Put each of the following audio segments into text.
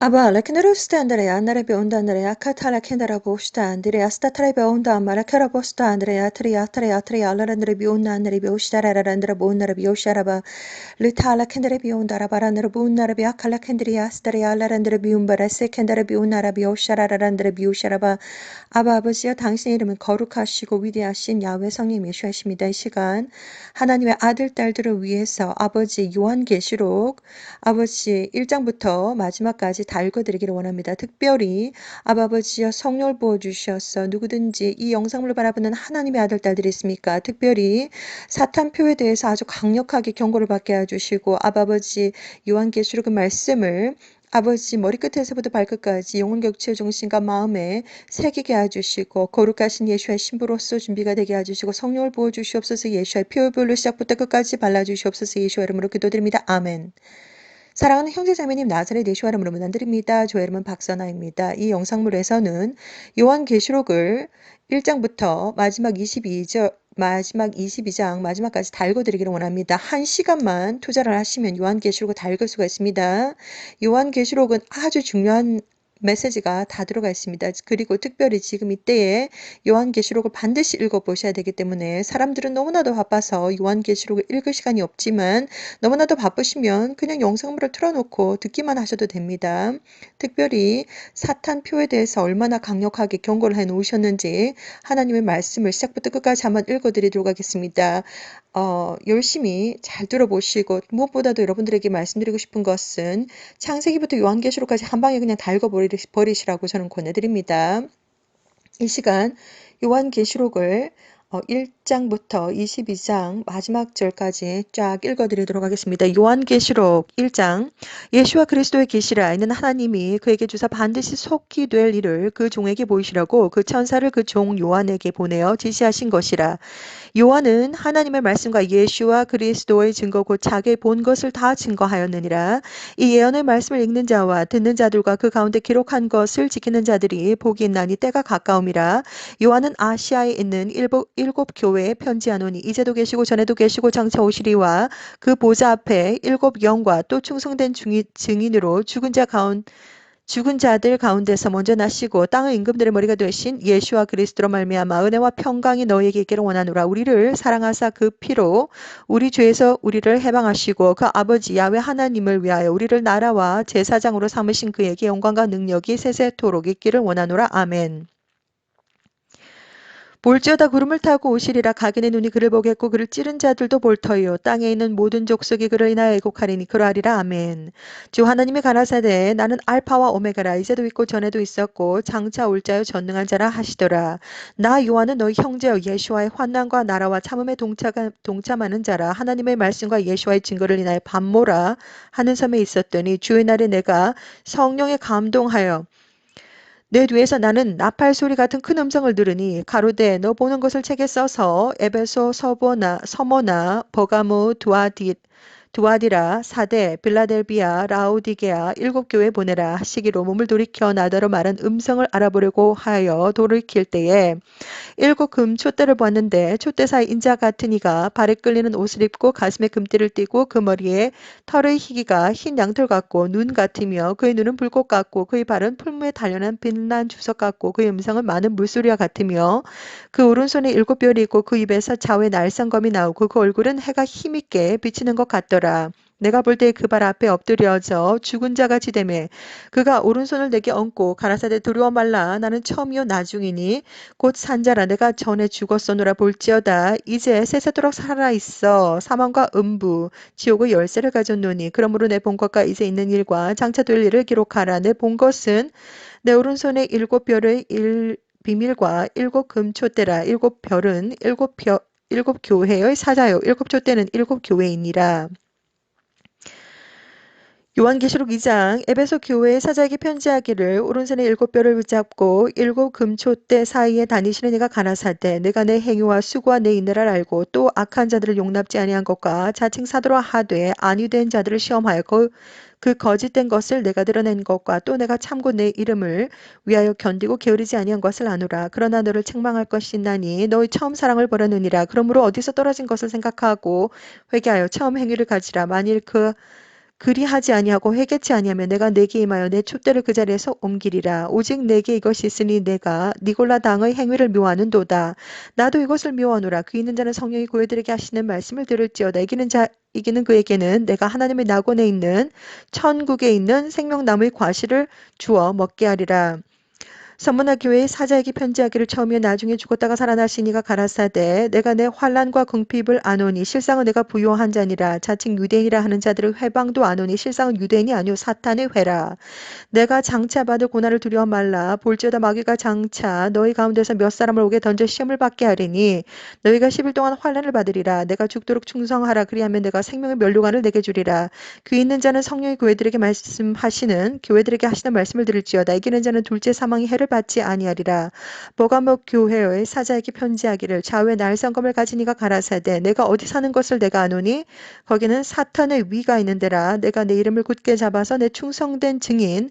Aba la kenderusta Andrea, andare bionda Andrea, katala kendera bosta Andrea, statare bionda mala kera bosta Andrea, tria, la rendere bionda Andrea biosta rendere bonda biosharaba, litala kendere bionda rabara rendere bonda biakala kenderia staria la rendere biumba se kendere bionda bioshara rendere biosharaba. 아바 아버지여 당신의 이름은 거룩하시고 위대하신 야훼 성령 예수하십니다. 이 시간 하나님의 아들 딸들을 위해서 아버지 요한계시록 아버지 1장부터 마지막까지 다 읽어드리기를 원합니다. 특별히 아버지여 성령을 부어주셔서 누구든지 이 영상을 바라보는 하나님의 아들 딸들이 있습니까? 특별히 사탄표에 대해서 아주 강력하게 경고를 받게 해주시고 아버지 요한계시록의 말씀을 아버지 머리끝에서부터 발끝까지 영혼 격치의 정신과 마음에 새기게 해주시고 거룩하신 예수의 신부로서 준비가 되게 해주시고 성령을 부어주시옵소서. 예수의 피부별로 시작부터 끝까지 발라주시옵소서. 예수의 이름으로 기도드립니다. 아멘. 사랑하는 형제자매님, 나사렛 예수와 이름으로 문안드립니다. 저의 이름은 박선아입니다. 이 영상물에서는 요한계시록을 1장부터 마지막 22장 마지막까지 다 읽어드리기를 원합니다. 1시간만 투자를 하시면 요한계시록을 다 읽을 수가 있습니다. 요한계시록은 아주 중요한 메시지가 다 들어가 있습니다. 그리고 특별히 지금 이때에 요한계시록을 반드시 읽어보셔야 되기 때문에 사람들은 너무나도 바빠서 요한계시록을 읽을 시간이 없지만 너무나도 바쁘시면 그냥 영상물을 틀어놓고 듣기만 하셔도 됩니다. 특별히 사탄표에 대해서 얼마나 강력하게 경고를 해 놓으셨는지 하나님의 말씀을 시작부터 끝까지 한번 읽어드리도록 하겠습니다. 열심히 잘 들어보시고 무엇보다도 여러분들에게 말씀드리고 싶은 것은 창세기부터 요한계시록까지 한 방에 그냥 다 읽어버리시라고 저는 권해드립니다. 이 시간 요한계시록을 1장부터 22장 마지막 절까지 쫙 읽어드리도록 하겠습니다. 요한계시록 1장 예수와 그리스도의 계시라. 이는 하나님이 그에게 주사 반드시 속히 될 일을 그 종에게 보이시라고 그 천사를 그 종 요한에게 보내어 지시하신 것이라. 요한은 하나님의 말씀과 예수와 그리스도의 증거 곧 자기의 본 것을 다 증거하였느니라. 이 예언의 말씀을 읽는 자와 듣는 자들과 그 가운데 기록한 것을 지키는 자들이 복이 있나니 때가 가까움이라. 요한은 아시아에 있는 일곱 교회에 편지하노니 이제도 계시고 전에도 계시고 장차 오시리와 그 보좌 앞에 일곱 영과 또 충성된 증인으로 죽은 자들 가운데서 먼저 나시고 땅의 임금들의 머리가 되신 예수와 그리스도로 말미암아 은혜와 평강이 너희에게 있기를 원하노라. 우리를 사랑하사 그 피로 우리 죄에서 우리를 해방하시고 그 아버지 야훼 하나님을 위하여 우리를 나라와 제사장으로 삼으신 그에게 영광과 능력이 세세토록 있기를 원하노라. 아멘. 볼지어다 구름을 타고 오시리라. 각인의 눈이 그를 보겠고 그를 찌른 자들도 볼 터이요 땅에 있는 모든 족속이 그를 인하여 애곡하리니 그러하리라. 아멘. 주 하나님이 가라사대 나는 알파와 오메가라. 이제도 있고 전에도 있었고 장차 올 자요 전능한 자라 하시더라. 나 요한은 너희 형제여 예수와의 환난과 나라와 참음에 동참하는 자라. 하나님의 말씀과 예수와의 증거를 인하여 밤모라 하는 섬에 있었더니 주의 날에 내가 성령에 감동하여 내 뒤에서 나는 나팔 소리 같은 큰 음성을 들으니 가로되 너 보는 것을 책에 써서 에베소, 서모나, 버가모, 두아디라, 사데, 빌라델비아, 라오디게아 일곱 교회 보내라 하시기로 몸을 돌이켜 나더러 말한 음성을 알아보려고 하여 돌이킬 때에 일곱 금 촛대를 보았는데 촛대 사이 인자 같은 이가 발에 끌리는 옷을 입고 가슴에 금띠를 띠고 그 머리에 털의 희기가 흰 양털 같고 눈 같으며 그의 눈은 불꽃 같고 그의 발은 풀무에 단련한 빛난 주석 같고 그의 음성은 많은 물소리와 같으며 그 오른손에 일곱 별이 있고 그 입에서 좌우에 날성검이 나오고 그 얼굴은 해가 힘있게 비치는 것 같더라. 내가 볼 때 그 발 앞에 엎드려져 죽은 자같이 되매 그가 오른손을 내게 얹고 가라사대 두려워 말라 나는 처음이요 나중이니 곧 산자라 내가 전에 죽었어노라 볼지어다 이제 세세토록 살아있어 사망과 음부 지옥의 열쇠를 가졌노니 그러므로 내 본 것과 이제 있는 일과 장차 될 일을 기록하라. 내 본 것은 내 오른손에 일곱 별의 비밀과 일곱 금촛대라. 일곱 별은 일곱 교회의 사자요 일곱 촛대는 일곱 교회이니라. 요한계시록 2장 에베소 교회의 사자에게 편지하기를 오른손에 일곱 뼈를 붙잡고 일곱 금촛대 사이에 다니시는 이가 가라사대 내가 내 행위와 수고와 내 인내를 알고 또 악한 자들을 용납지 아니한 것과 자칭 사도라 하되 아니된 자들을 시험하여 그 거짓된 것을 내가 드러낸 것과 또 내가 참고 내 이름을 위하여 견디고 게으르지 아니한 것을 아노라. 그러나 너를 책망할 것이 있나니 너의 처음 사랑을 버렸느니라. 그러므로 어디서 떨어진 것을 생각하고 회개하여 처음 행위를 가지라. 만일 그리하지 아니하고 회개치 아니하면 내가 내게 임하여 내 촛대를 그 자리에서 옮기리라. 오직 내게 이것이 있으니 내가 니골라 당의 행위를 묘하는도다. 나도 이것을 묘하노라. 귀 있는 자는 성령이 고해들에게 하시는 말씀을 들을지어다. 이기는 그에게는 내가 하나님의 낙원에 있는 천국에 있는 생명나무의 과실을 주어 먹게 하리라. 서문화 교회의 사자에게 편지하기를 처음에 나중에 죽었다가 살아나시니가 가라사대 내가 내 환난과 궁핍을 아노니 실상은 내가 부요한 자니라. 자칭 유대인이라 하는 자들의 회방도 아노니 실상은 유대인이 아니오 사탄의 회라. 내가 장차 받을 고난을 두려워 말라. 볼지어다 마귀가 장차 너희 가운데서 몇 사람을 오게 던져 시험을 받게 하리니 너희가 10일 동안 환난을 받으리라. 내가 죽도록 충성하라. 그리하면 내가 생명의 면류관을 내게 주리라. 귀 있는 자는 성령의 교회들에게 하시는 말씀을 들을지어다. 이기는 자는 둘째 사망의 해를 받지 아니하리라. 버가목 교회의 사자에게 편지하기를 좌우에 날성검을 가진 이가 가라사대 내가 어디 사는 것을 내가 아노니 거기는 사탄의 위가 있는데라. 내가 내 이름을 굳게 잡아서 내 충성된 증인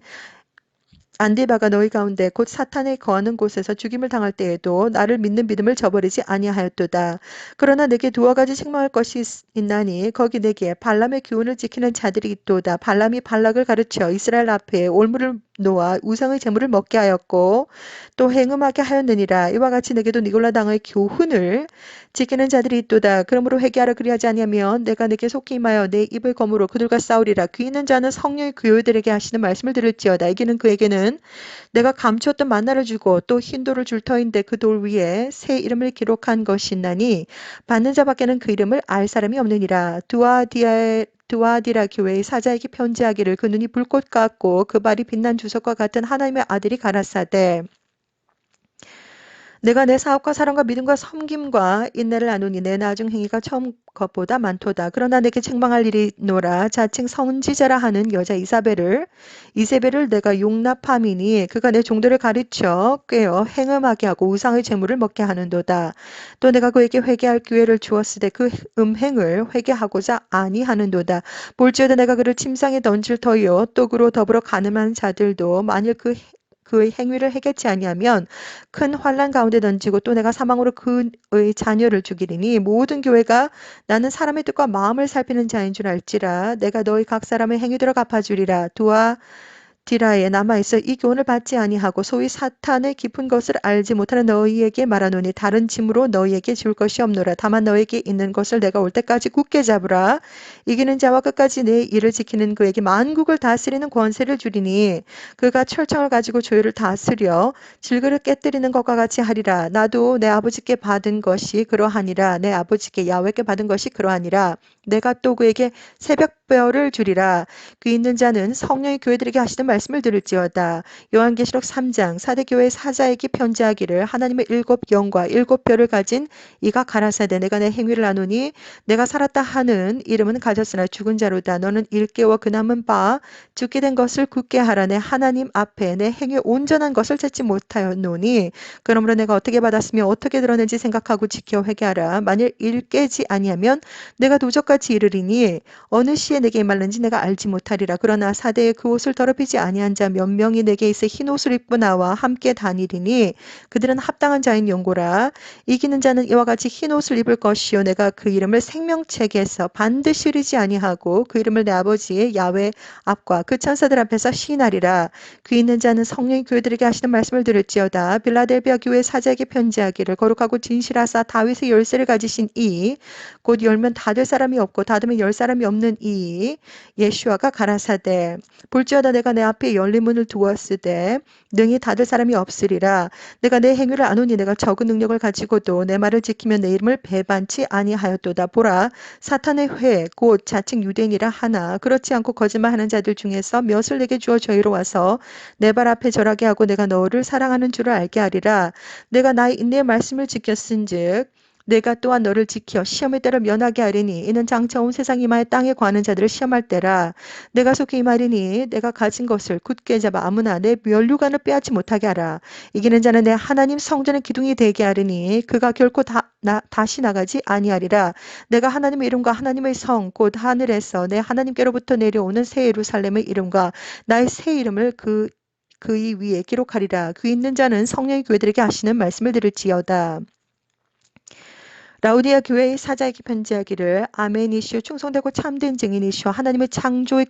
안디바가 너희 가운데 곧 사탄에 거하는 곳에서 죽임을 당할 때에도 나를 믿는 믿음을 저버리지 아니하였도다. 그러나 내게 두어 가지 책망할 것이 있나니 거기 내게 발람의 교훈을 지키는 자들이 있도다. 발람이 발락을 가르쳐 이스라엘 앞에 올무를 놓아 우상의 제물을 먹게 하였고 또 행음하게 하였느니라. 이와 같이 내게도 니골라 당의 교훈을 지키는 자들이 있도다. 그러므로 회개하라. 그리하지 아니하면 내가 내게 속히 임하여 내 입을 거무로 그들과 싸우리라. 귀 있는 자는 성령의 교회들에게 하시는 말씀을 들을지어다. 이기는 그에게는 내가 감추었던 만나를 주고 또 흰 돌을 줄 터인데 그 돌 위에 새 이름을 기록한 것이 있나니 받는 자밖에는 그 이름을 알 사람이 없느니라. 두아디라 교회의 사자에게 편지하기를 그 눈이 불꽃 같고 그 발이 빛난 주석과 같은 하나님의 아들이 가라사대 내가 내 사업과 사랑과 믿음과 섬김과 인내를 나누니 내 나중 행위가 처음 것보다 많도다. 그러나 내게 책망할 일이 노라. 자칭 선지자라 하는 여자 이세벨을 내가 용납함이니 그가 내 종들을 가르쳐 꿰어 행음하게 하고 우상의 재물을 먹게 하는도다. 또 내가 그에게 회개할 기회를 주었을 때 그 음행을 회개하고자 아니하는도다. 볼지어다 내가 그를 침상에 던질 터이요 또 그로 더불어 가늠한 자들도 만일 그의 행위를 해결치 아니하면 큰 환난 가운데 던지고 또 내가 사망으로 그의 자녀를 죽이리니 모든 교회가 나는 사람의 뜻과 마음을 살피는 자인 줄 알지라. 내가 너희 각 사람의 행위대로 갚아주리라. 디라에 남아있어 이 교훈을 받지 아니하고 소위 사탄의 깊은 것을 알지 못하는 너희에게 말하노니 다른 짐으로 너희에게 줄 것이 없노라. 다만 너희에게 있는 것을 내가 올 때까지 굳게 잡으라. 이기는 자와 끝까지 내 일을 지키는 그에게 만국을 다스리는 권세를 주리니 그가 철창을 가지고 조율을 다스려 질그를 깨뜨리는 것과 같이 하리라. 나도 내 아버지께 받은 것이 그러하니라. 내 아버지께 야훼께 받은 것이 그러하니라. 내가 또 그에게 새벽별을 주리라. 귀 있는 자는 성령의 교회들에게 하시는 말씀을 들을지어다. 요한계시록 3장 사대교회 사자에게 편지하기를 하나님의 7영과 7별을 가진 이가 가라사대 내가 내 행위를 나누니 내가 살았다 하는 이름은 가졌으나 죽은 자로다. 너는 일깨워 그 남은 바 죽게 된 것을 굳게 하라. 내 하나님 앞에 내 행위 온전한 것을 찾지 못하였노니 그러므로 내가 어떻게 받았으며 어떻게 들었는지 생각하고 지켜 회개하라. 만일 일깨지 아니하면 내가 도적같이 이르리니 어느 시에 내게 임할는지 내가 알지 못하리라. 그러나 사대에 그 옷을 더럽히지 아니한 자 몇 명이 내게 있어 흰 옷을 입고 나와 함께 다니리니 그들은 합당한 자인 용고라. 이기는 자는 이와 같이 흰 옷을 입을 것이요 내가 그 이름을 생명책에서 반드시 잃지 아니하고 그 이름을 내 아버지의 야훼 앞과 그 천사들 앞에서 시인하리라. 귀 있는 자는 성령의 교회들에게 하시는 말씀을 들을지어다. 빌라델비아 교회 사자에게 편지하기를 거룩하고 진실하사 다윗의 열쇠를 가지신 이 곧 열면 닫을 사람이 없고 닫으면 열 사람이 없는 이 예슈아가 가라사대 볼지어다 내가 내 앞에 열린 문을 두었으되 능히 닫을 사람이 없으리라. 내가 내 행위를 아노니 내가 적은 능력을 가지고도 내 말을 지키면 내 이름을 배반치 아니하였도다. 보라 사탄의 회 곧 자칭 유대인이라 하나 그렇지 않고 거짓말하는 자들 중에서 몇을 내게 주어 저희로 와서 내 발 앞에 절하게 하고 내가 너를 사랑하는 줄을 알게 하리라. 내가 나의 인내의 말씀을 지켰은즉 내가 또한 너를 지켜 시험의 때를 면하게 하리니 이는 장차 온 세상 이마에 땅에 관한 자들을 시험할 때라. 내가 속히 임하리니 내가 가진 것을 굳게 잡아 아무나 내 면류관을 빼앗지 못하게 하라. 이기는 자는 내 하나님 성전의 기둥이 되게 하리니 그가 결코 다시 나가지 아니하리라. 내가 하나님의 이름과 하나님의 성 곧 하늘에서 내 하나님께로부터 내려오는 새 예루살렘의 이름과 나의 새 이름을 그의 위에 기록하리라. 귀 있는 자는 성령의 교회들에게 하시는 말씀을 들을지어다. 라우디아 교회의 사자에게 편지하기를 아멘이시오 충성되고 참된 증인이시오 하나님의 창조의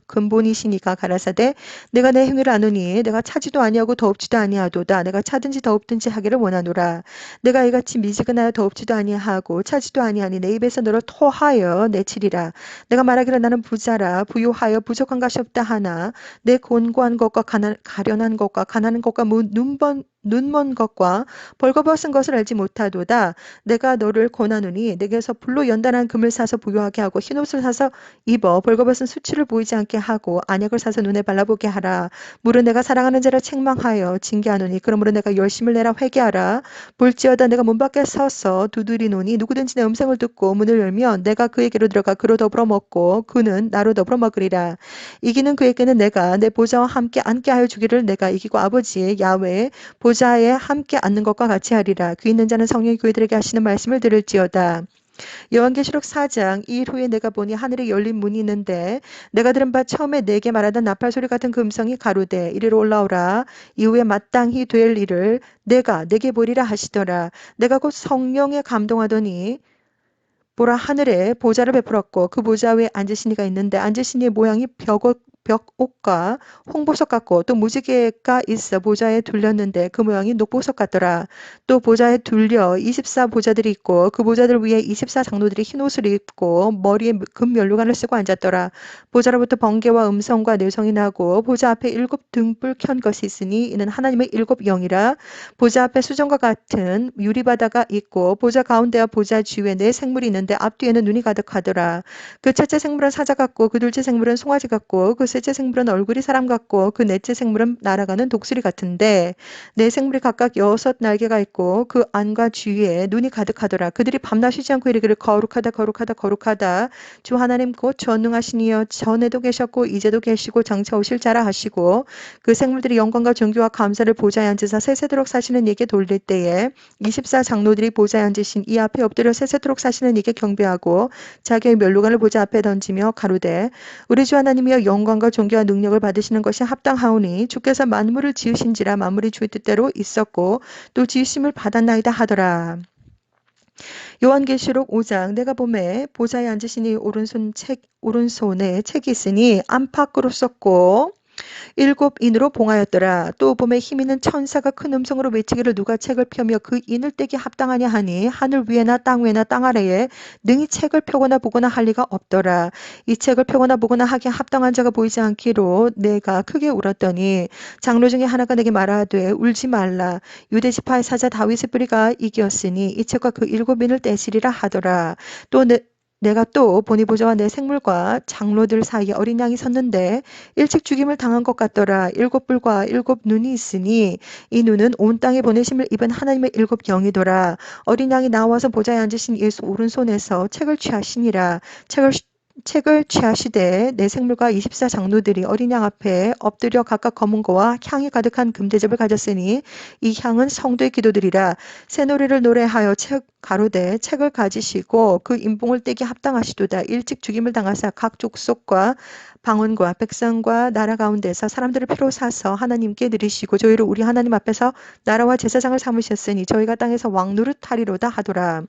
근본이시니가 가라사대 내가 내 행위를 아노니 내가 차지도 아니하고 더럽지도 아니하도다 내가 차든지 더럽든지 하기를 원하노라 내가 이같이 미지근하여 더럽지도 아니하고 차지도 아니하니 내 입에서 너를 토하여 내치리라 내가 말하기를 나는 부자라 부유하여 부족한 것이 없다 하나 내 곤고한 것과 가련한 것과 가난한 것과 눈먼 것과 벌거벗은 것을 알지 못하도다 내가 너를 권하노니 내게서 불로 연단한 금을 사서 부유하게 하고 흰옷을 사서 입어 벌거벗은 수치를 보이지 않게 하고 안약을 사서 눈에 발라보게 하라. 물은 내가 사랑하는 자를 책망하여 징계하노니 그러므로 내가 열심을 내라 회개하라. 볼지어다 내가 문 밖에 서서 두드리노니 누구든지 내 음성을 듣고 문을 열면 내가 그에게로 들어가 그로 더불어 먹고 그는 나로 더불어 먹으리라. 이기는 그에게는 내가 내 보좌와 함께 앉게 하여 주기를 내가 이기고 아버지의 야외 보좌에 함께 앉는 것과 같이 하리라. 그 있는 자는 성령이 교회들에게 하시는 말씀을 들을지어다. 요한계시록 4장 이 일 후에 내가 보니 하늘에 열린 문이 있는데 내가 들은 바 처음에 내게 말하던 나팔 소리 같은 그 음성이 가로되 이리로 올라오라 이후에 마땅히 될 일을 내가 내게 보리라 하시더라. 내가 곧 성령에 감동하더니 보라 하늘에 보좌를 베풀었고 그 보좌 위에 앉으신 이가 있는데 앉으신 이의 모양이 벽옷과 홍보석 같고 또 무지개가 있어 보좌에 둘렸는데 그 모양이 녹보석 같더라. 또 보좌에 둘려 24 보좌들이 있고 그 보좌들 위에 24 장로들이 흰옷을 입고 머리에 금 면류관을 쓰고 앉았더라. 보좌로부터 번개와 음성과 내성이 나고 보좌 앞에 7 등불 켠 것이 있으니 이는 하나님의 7 영이라. 보좌 앞에 수정과 같은 유리바다가 있고 보좌 가운데와 보좌 주위에 4 생물이 있는데 앞뒤에는 눈이 가득하더라. 그 첫째 생물은 사자 같고 그 둘째 생물은 송아지 같고 그 셋째 생물은 얼굴이 사람 같고 그 넷째 생물은 날아가는 독수리 같은데 4 생물이 각각 6 날개가 있고 그 안과 주위에 눈이 가득하더라. 그들이 밤낮 쉬지 않고 이르기를 거룩하다 거룩하다 거룩하다 주 하나님 곧 전능하신 이여 전에도 계셨고 이제도 계시고 장차 오실 자라 하시고 그 생물들이 영광과 존귀와 감사를 보좌에 앉으사 세세도록 사시는 이에게 돌릴 때에 24 장로들이 보좌에 앉으신 이 앞에 엎드려 세세도록 사시는 이에게 경배하고 자기의 면류관을 보좌 앞에 던지며 가로되 우리 주 하나님이여 영광과 존귀와 능력을 받으시는 것이 합당하오니 주께서 만물을 지으신지라 만물이 주의 뜻대로 있었고 또 지으심을 받았나이다 하더라. 요한계시록 5장 내가 보매 보좌에 앉으시니 오른손에 책이 있으니 안팎으로 썼고 7 인으로 봉하였더라. 또 봄에 힘있는 천사가 큰 음성으로 외치기를 누가 책을 펴며 그 인을 떼기 합당하냐 하니 하늘 위에나 땅 위에나 땅 아래에 능히 책을 펴거나 보거나 할 리가 없더라. 이 책을 펴거나 보거나 하기에 합당한 자가 보이지 않기로 내가 크게 울었더니 장로 중에 하나가 내게 말하되 울지 말라. 유대 지파의 사자 다윗의 뿌리가 이겼으니 이 책과 그 7 인을 떼시리라 하더라. 또 내가 또 보니 보좌와 내 생물과 장로들 사이에 어린 양이 섰는데 일찍 죽임을 당한 것 같더라. 7 뿔과 7 눈이 있으니 이 눈은 온 땅에 보내심을 입은 하나님의 7 영이더라. 어린 양이 나와서 보좌에 앉으신 예수 오른손에서 책을 취하시니라. 책을 취하시되 내 생물과 24 장로들이 어린 양 앞에 엎드려 각각 검은 거와 향이 가득한 금대접을 가졌으니 이 향은 성도의 기도들이라. 새노래를 노래하여 가로되 책을 가지시고 그 인봉을 떼기 합당하시도다. 일찍 죽임을 당하사 각 족속과 방언과 백성과 나라 가운데서 사람들을 피로 사서 하나님께 드리시고 저희를 우리 하나님 앞에서 나라와 제사장을 삼으셨으니 저희가 땅에서 왕 노릇하리로다 하더라.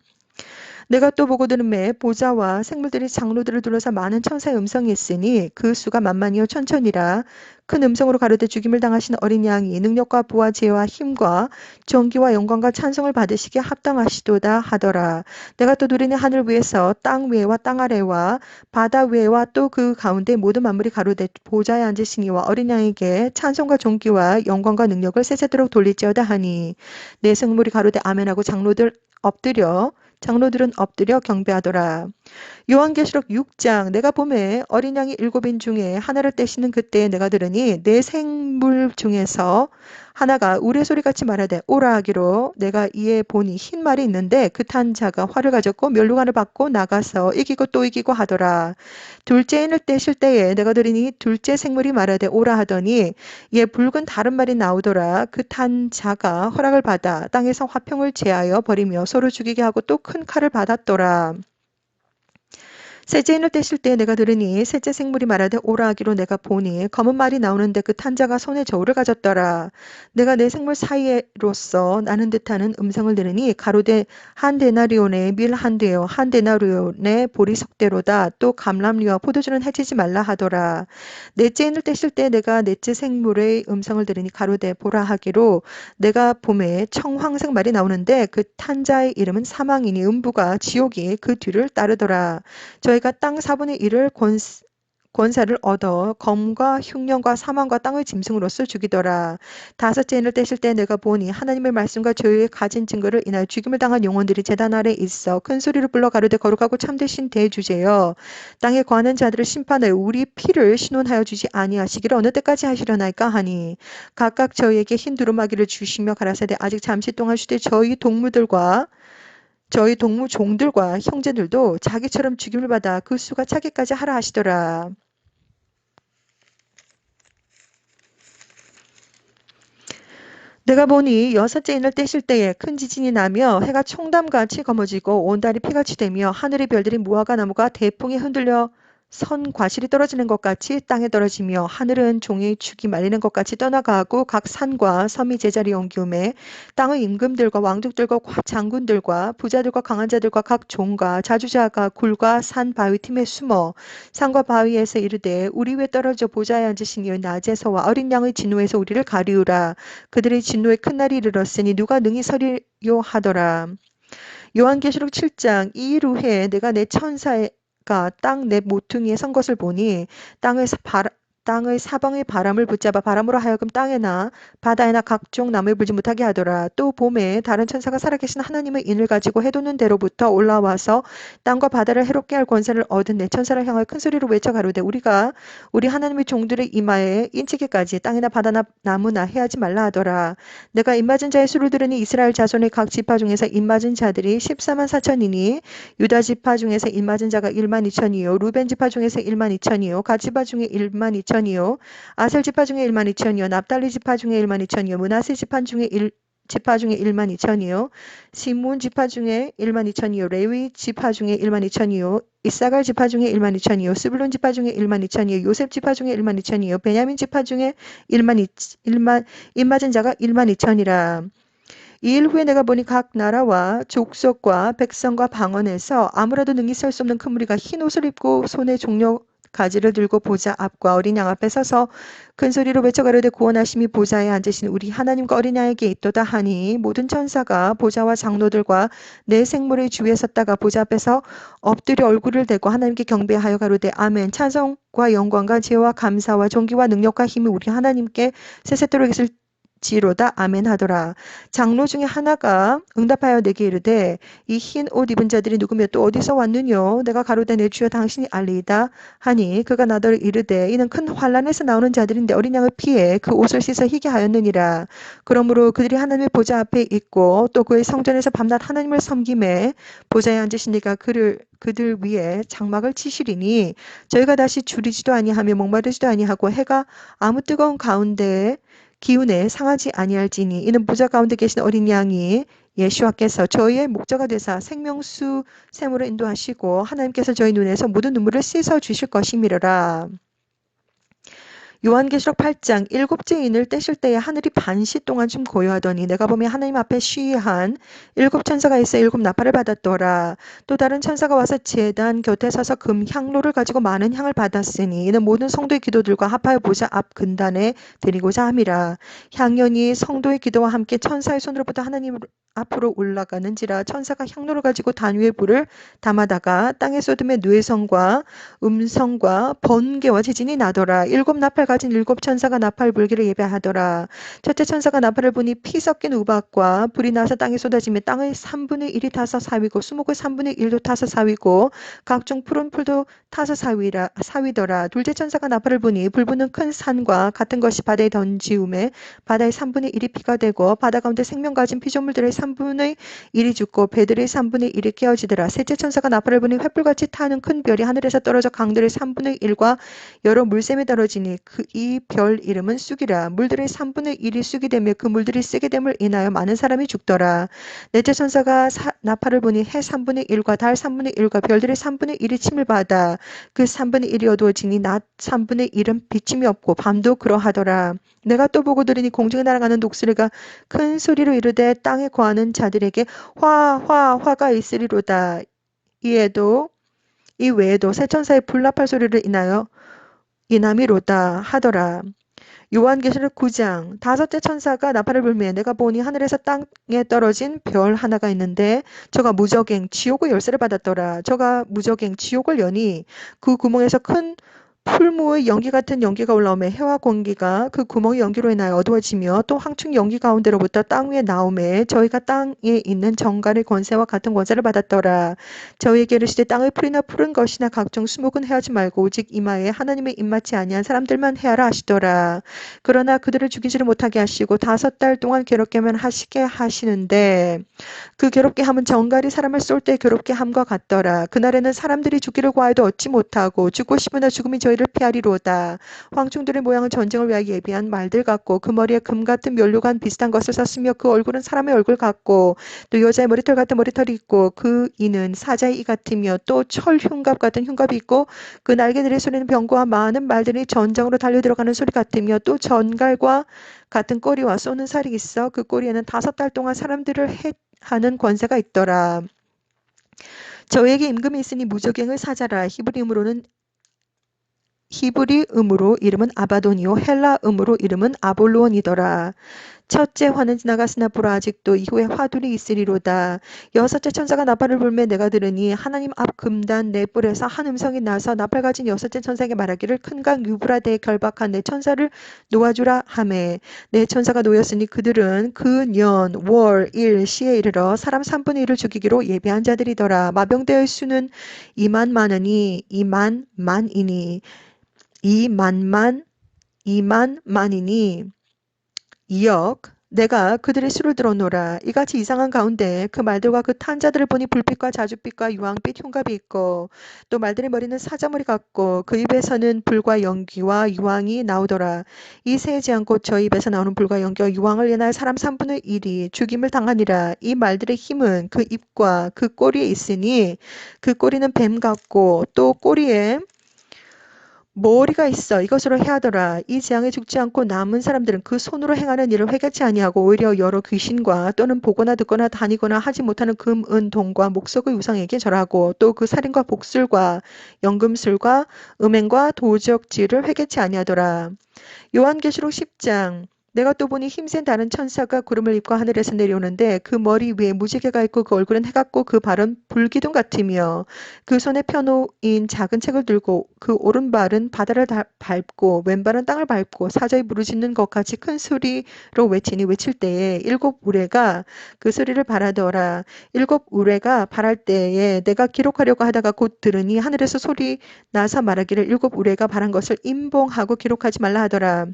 내가 또 보고 들음에 보좌와 생물들이 장로들을 둘러서 많은 천사의 음성이 있으니 그 수가 만만이요 천천이라. 큰 음성으로 가로되 죽임을 당하신 어린 양이 능력과 부와 지혜와 힘과 존귀와 영광과 찬송을 받으시기에 합당하시도다 하더라. 내가 또 누리는 하늘 위에서 땅 위에와 땅 아래와 바다 위에와 또 그 가운데 모든 만물이 가로되 보좌에 앉으신 이와 어린 양에게 찬송과 존귀와 영광과 능력을 세세도록 돌릴지어다 하니 내 생물이 가로되 아멘하고 장로들은 엎드려 경배하더라. 요한계시록 6장 내가 보매 어린 양이 7인 중에 하나를 떼시는 그때에 내가 들으니 내 생물 중에서 하나가 우레소리같이 말하되 오라 하기로 내가 이에 보니 흰 말이 있는데 그 탄 자가 활을 가졌고 면류관을 받고 나가서 이기고 또 이기고 하더라. 둘째 인을 떼실 때에 내가 들으니 둘째 생물이 말하되 오라 하더니 이에 붉은 다른 말이 나오더라. 그 탄 자가 허락을 받아 땅에서 화평을 제하여 버리며 서로 죽이게 하고 또 큰 칼을 받았더라. 셋째 인을 떼실 때 내가 들으니 셋째 생물이 말하되 오라 하기로 내가 보니 검은 말이 나오는데 그 탄자가 손에 저울을 가졌더라. 내가 내 생물 사이로서 나는 듯하는 음성을 들으니 가로되 한 데나리온에 밀 한 되요 한 데나리온에 보리 석대로다. 또 감람류와 포도주는 해치지 말라 하더라. 넷째 인을 떼실 때 내가 넷째 생물의 음성을 들으니 가로되 보라 하기로 내가 봄에 청황색 말이 나오는데 그 탄자의 이름은 사망이니 음부가 지옥이 그 뒤를 따르더라. 저희가 땅 4분의 1을 권세를 얻어 검과 흉년과 사망과 땅의 짐승으로서 죽이더라. 다섯째 인을 떼실 때 내가 보니 하나님의 말씀과 저희의 가진 증거를 인하여 죽임을 당한 영혼들이 제단 아래 있어 큰 소리로 불러 가로되 거룩하고 참되신 대주제여 땅에 거하는 자들을 심판하여 우리 피를 신원하여 주지 아니하시기를 어느 때까지 하시려나이까 하니 각각 저희에게 흰 두루마기를 주시며 가라사대 아직 잠시 동안 쉬되 저희 동무 종들과 형제들도 자기처럼 죽임을 받아 그 수가 차기까지 하라 하시더라. 내가 보니 여섯째 인을 떼실 때에 큰 지진이 나며 해가 총담같이 검어지고 온 달이 피같이 되며 하늘의 별들이 무화과 나무가 대풍에 흔들려 선 과실이 떨어지는 것 같이 땅에 떨어지며 하늘은 종의 축이 말리는 것 같이 떠나가고 각 산과 섬이 제자리에 옮기움에 땅의 임금들과 왕족들과 장군들과 부자들과 강한 자들과 각 종과 자주자가 굴과 산 바위 틈에 숨어 산과 바위에서 이르되 우리 위에 떨어져 보좌에 앉으신 이의 낮에서와 어린 양의 진노에서 우리를 가리우라. 그들의 진노의 큰 날이 이르렀으니 누가 능히 서리요 하더라. 요한계시록 7장 2일 후에 내가 내 천사가 땅 내 모퉁이에 선 것을 보니 땅의 사방의 바람을 붙잡아 바람으로 하여금 땅에나 바다에나 각종 나무에 불지 못하게 하더라. 또 봄에 다른 천사가 살아계신 하나님의 인을 가지고 해돋는 데로부터 올라와서 땅과 바다를 해롭게 할 권세를 얻은 내 천사를 향하여 큰 소리로 외쳐 가로되 우리가 우리 하나님의 종들의 이마에 인치기까지 땅이나 바다나 나무나 해하지 말라 하더라. 내가 입맞은 자의 수를 들으니 이스라엘 자손의 각 지파 중에서 입맞은 자들이 14만 4천이니 유다 지파 중에서 입맞은 자가 1만 2천이요 루벤 지파 중에서 1만 2천이요 갓 지파 중에 1만 2천이요 아셀 지파 중에 1만 2천이요 납달리 지파 중에 1만 2천이요 므낫세 지파 중에 1만 2천이요 시몬 지파 중에 1만 2천이요 레위 지파 중에 1만 2천이요 이사갈 지파 중에 1만 2천이요 스불론 지파 중에 1만 2천이요 요셉 지파 중에 1만 2천이요 베냐민 지파 중에 1만 입맞은 자가 1만 2천이라. 이 일 후에 내가 보니 각 나라와 족속과 백성과 방언에서 아무라도 능히 설 수 없는 큰 무리가 흰 옷을 입고 손에 종려 가지를 들고 보좌 앞과 어린 양 앞에 서서 큰 소리로 외쳐 가로되 구원하심이 보좌에 앉으신 우리 하나님과 어린 양에게 있도다 하니 모든 천사가 보좌와 장로들과 내 생물의 주위에 섰다가 보좌 앞에서 엎드려 얼굴을 대고 하나님께 경배하여 가로되 아멘 찬송과 영광과 지혜와 감사와 존귀와 능력과 힘이 우리 하나님께 세세토록 있을 지로다 아멘 하더라. 장로 중에 하나가 응답하여 내게 이르되 이 흰 옷 입은 자들이 누구며 또 어디서 왔느뇨? 내가 가로되 내 주여 당신이 알리이다 하니 그가 나더러 이르되 이는 큰 환란에서 나오는 자들인데 어린 양의 피에 그 옷을 씻어 희게 하였느니라. 그러므로 그들이 하나님의 보좌 앞에 있고 또 그의 성전에서 밤낮 하나님을 섬김에 보좌에 앉으신 이가 그들 위에 장막을 치시리니 저희가 다시 줄이지도 아니하며 목마르지도 아니하고 해가 아무 뜨거운 가운데 기운에 상하지 아니할지니 이는 보좌 가운데 계신 어린 양이 예수와께서 저희의 목자가 되사 생명수 샘으로 인도하시고 하나님께서 저희 눈에서 모든 눈물을 씻어 주실 것이미러라. 요한계시록 8장 일곱째 인을 떼실 때에 하늘이 반시 동안 좀 고요하더니 내가 보면 하나님 앞에 시위한 일곱 천사가 있어 일곱 나팔을 받았더라. 또 다른 천사가 와서 제단 곁에 서서 금 향로를 가지고 많은 향을 받았으니 이는 모든 성도의 기도들과 합하여 보좌 앞 근단에 드리고자 함이라. 향연이 성도의 기도와 함께 천사의 손으로부터 하나님 앞으로 올라가는지라. 천사가 향로를 가지고 단 위에 불을 담아다가 땅에 쏟음에 뇌성과 음성과 번개와 지진이 나더라. 일곱 나팔 가진 일곱 천사가 나팔 불기를 예배하더라. 첫째 천사가 나팔을 부니 피 섞인 우박과 불이 나서 땅에 쏟아지며 땅의 3분의 1이 타서 사위고 수목의 3분의 1도 타서 사위고 각종 푸른 풀도 타서 사위더라. 둘째 천사가 나팔을 부니 불붙는 큰 산과 같은 것이 바다에 던지움에 바다의 3분의 1이 피가 되고 바다 가운데 생명 가진 피조물들의 3분의 1이 죽고 배들의 3분의 1이 깨어지더라. 셋째 천사가 나팔을 부니 횃불같이 타는 큰 별이 하늘에서 떨어져 강들의 3분의 1과 여러 물샘에 떨어지니 이 별 이름은 쑥이라. 물들의 3분의 1이 쑥이 되며 그 물들이 쓰게 됨을 인하여 많은 사람이 죽더라. 넷째 천사가 나팔을 부니 해 3분의 1과 달 3분의 1과 별들의 3분의 1이 침을 받아 그 3분의 1이 어두워지니 낮 3분의 1은 비침이 없고 밤도 그러하더라. 내가 또 보고 들으니 공중에 날아가는 독수리가 큰 소리로 이르되 땅에 거하는 자들에게 화가 있으리로다. 이 외에도 새 천사의 불나팔 소리를 인하여 이남이로다 하더라. 요한계시록 9장 다섯째 천사가 나팔을 불매 내가 보니 하늘에서 땅에 떨어진 별 하나가 있는데 저가 무저갱 지옥의 열쇠를 받았더라. 저가 무저갱 지옥을 여니 그 구멍에서 큰 풀무의 연기 같은 연기가 올라오매 해와 공기가 그 구멍의 연기로 인하여 어두워지며 또 황충 연기 가운데로부터 땅 위에 나오매 저희가 땅에 있는 정갈의 권세와 같은 권세를 받았더라. 저희에게 이르시되 땅의 풀이나 푸른 것이나 각종 수목은 해하지 말고 오직 이마에 하나님의 입맞지 아니한 사람들만 해하라 하시더라. 그러나 그들을 죽이지를 못하게 하시고 5달 동안 괴롭게만 하시게 하시는데 그 괴롭게 함은 정갈이 사람을 쏠 때 괴롭게 함과 같더라. 그날에는 사람들이 죽기를 구하여도 얻지 못하고 죽고 싶으나 죽음이 저희를 피하리로다. 황충들의 모양은 전쟁을 위하여 예비한 말들 같고 그 머리에 금 같은 면류관 비슷한 것을 썼으며 그 얼굴은 사람의 얼굴 같고 또 여자의 머리털 같은 머리털이 있고 그 이는 사자의 이 같으며 또 철 흉갑 같은 흉갑이 있고 그 날개들의 소리는 병거와 많은 말들이 전장으로 달려들어가는 소리 같으며 또 전갈과 같은 꼬리와 쏘는 살이 있어 그 꼬리에는 5달 동안 사람들을 하는 권세가 있더라. 저에게 임금이 있으니 무저갱을 사자라. 히브리음으로 이름은 아바돈이요 헬라음으로 이름은 아볼로온이더라. 첫째 화는 지나갔으나 보라 아직도 이후에 화둘이 있으리로다. 여섯째 천사가 나팔을 불매 내가 들으니 하나님 앞 금단 네 뿔에서 한 음성이 나서 나팔 가진 여섯째 천사에게 말하기를 큰 강 유브라데에 결박한 내 천사를 놓아주라 하매 내 천사가 놓였으니 그들은 그 년, 월, 일, 시에 이르러 사람 3분의 1을 죽이기로 예비한 자들이더라. 마병대의 수는 2만 만이니 2억 내가 그들의 수를 들어노라. 이같이 이상한 가운데 그 말들과 그 탄 자들을 보니 불빛과 자줏빛과 유황빛 흉갑이 있고 또 말들의 머리는 사자머리 같고 그 입에서는 불과 연기와 유황이 나오더라. 이 세지 않고 저 입에서 나오는 불과 연기와 유황을 인하여 사람 3분의 1이 죽임을 당하니라. 이 말들의 힘은 그 입과 그 꼬리에 있으니 그 꼬리는 뱀 같고 또 꼬리에 머리가 있어 이것으로 해하더라. 이 재앙에 죽지 않고 남은 사람들은 그 손으로 행하는 일을 회개치 아니하고 오히려 여러 귀신과 또는 보거나 듣거나 다니거나 하지 못하는 금, 은, 동과 목석의 우상에게 절하고 또 그 살인과 복술과 연금술과 음행과 도적질을 회개치 아니하더라. 요한계시록 10장 내가 또 보니 힘센 다른 천사가 구름을 입고 하늘에서 내려오는데 그 머리 위에 무지개가 있고 그 얼굴은 해 같고 그 발은 불기둥 같으며 그 손에 펴놓인 작은 책을 들고 그 오른발은 바다를 밟고 왼발은 땅을 밟고 사자의 부르짖는 것 같이 큰 소리로 외치니 외칠 때에 7우레가 그 소리를 바라더라. 7우레가 바랄 때에 내가 기록하려고 하다가 곧 들으니 하늘에서 소리 나서 말하기를 7우레가 바란 것을 임봉하고 기록하지 말라 하더라.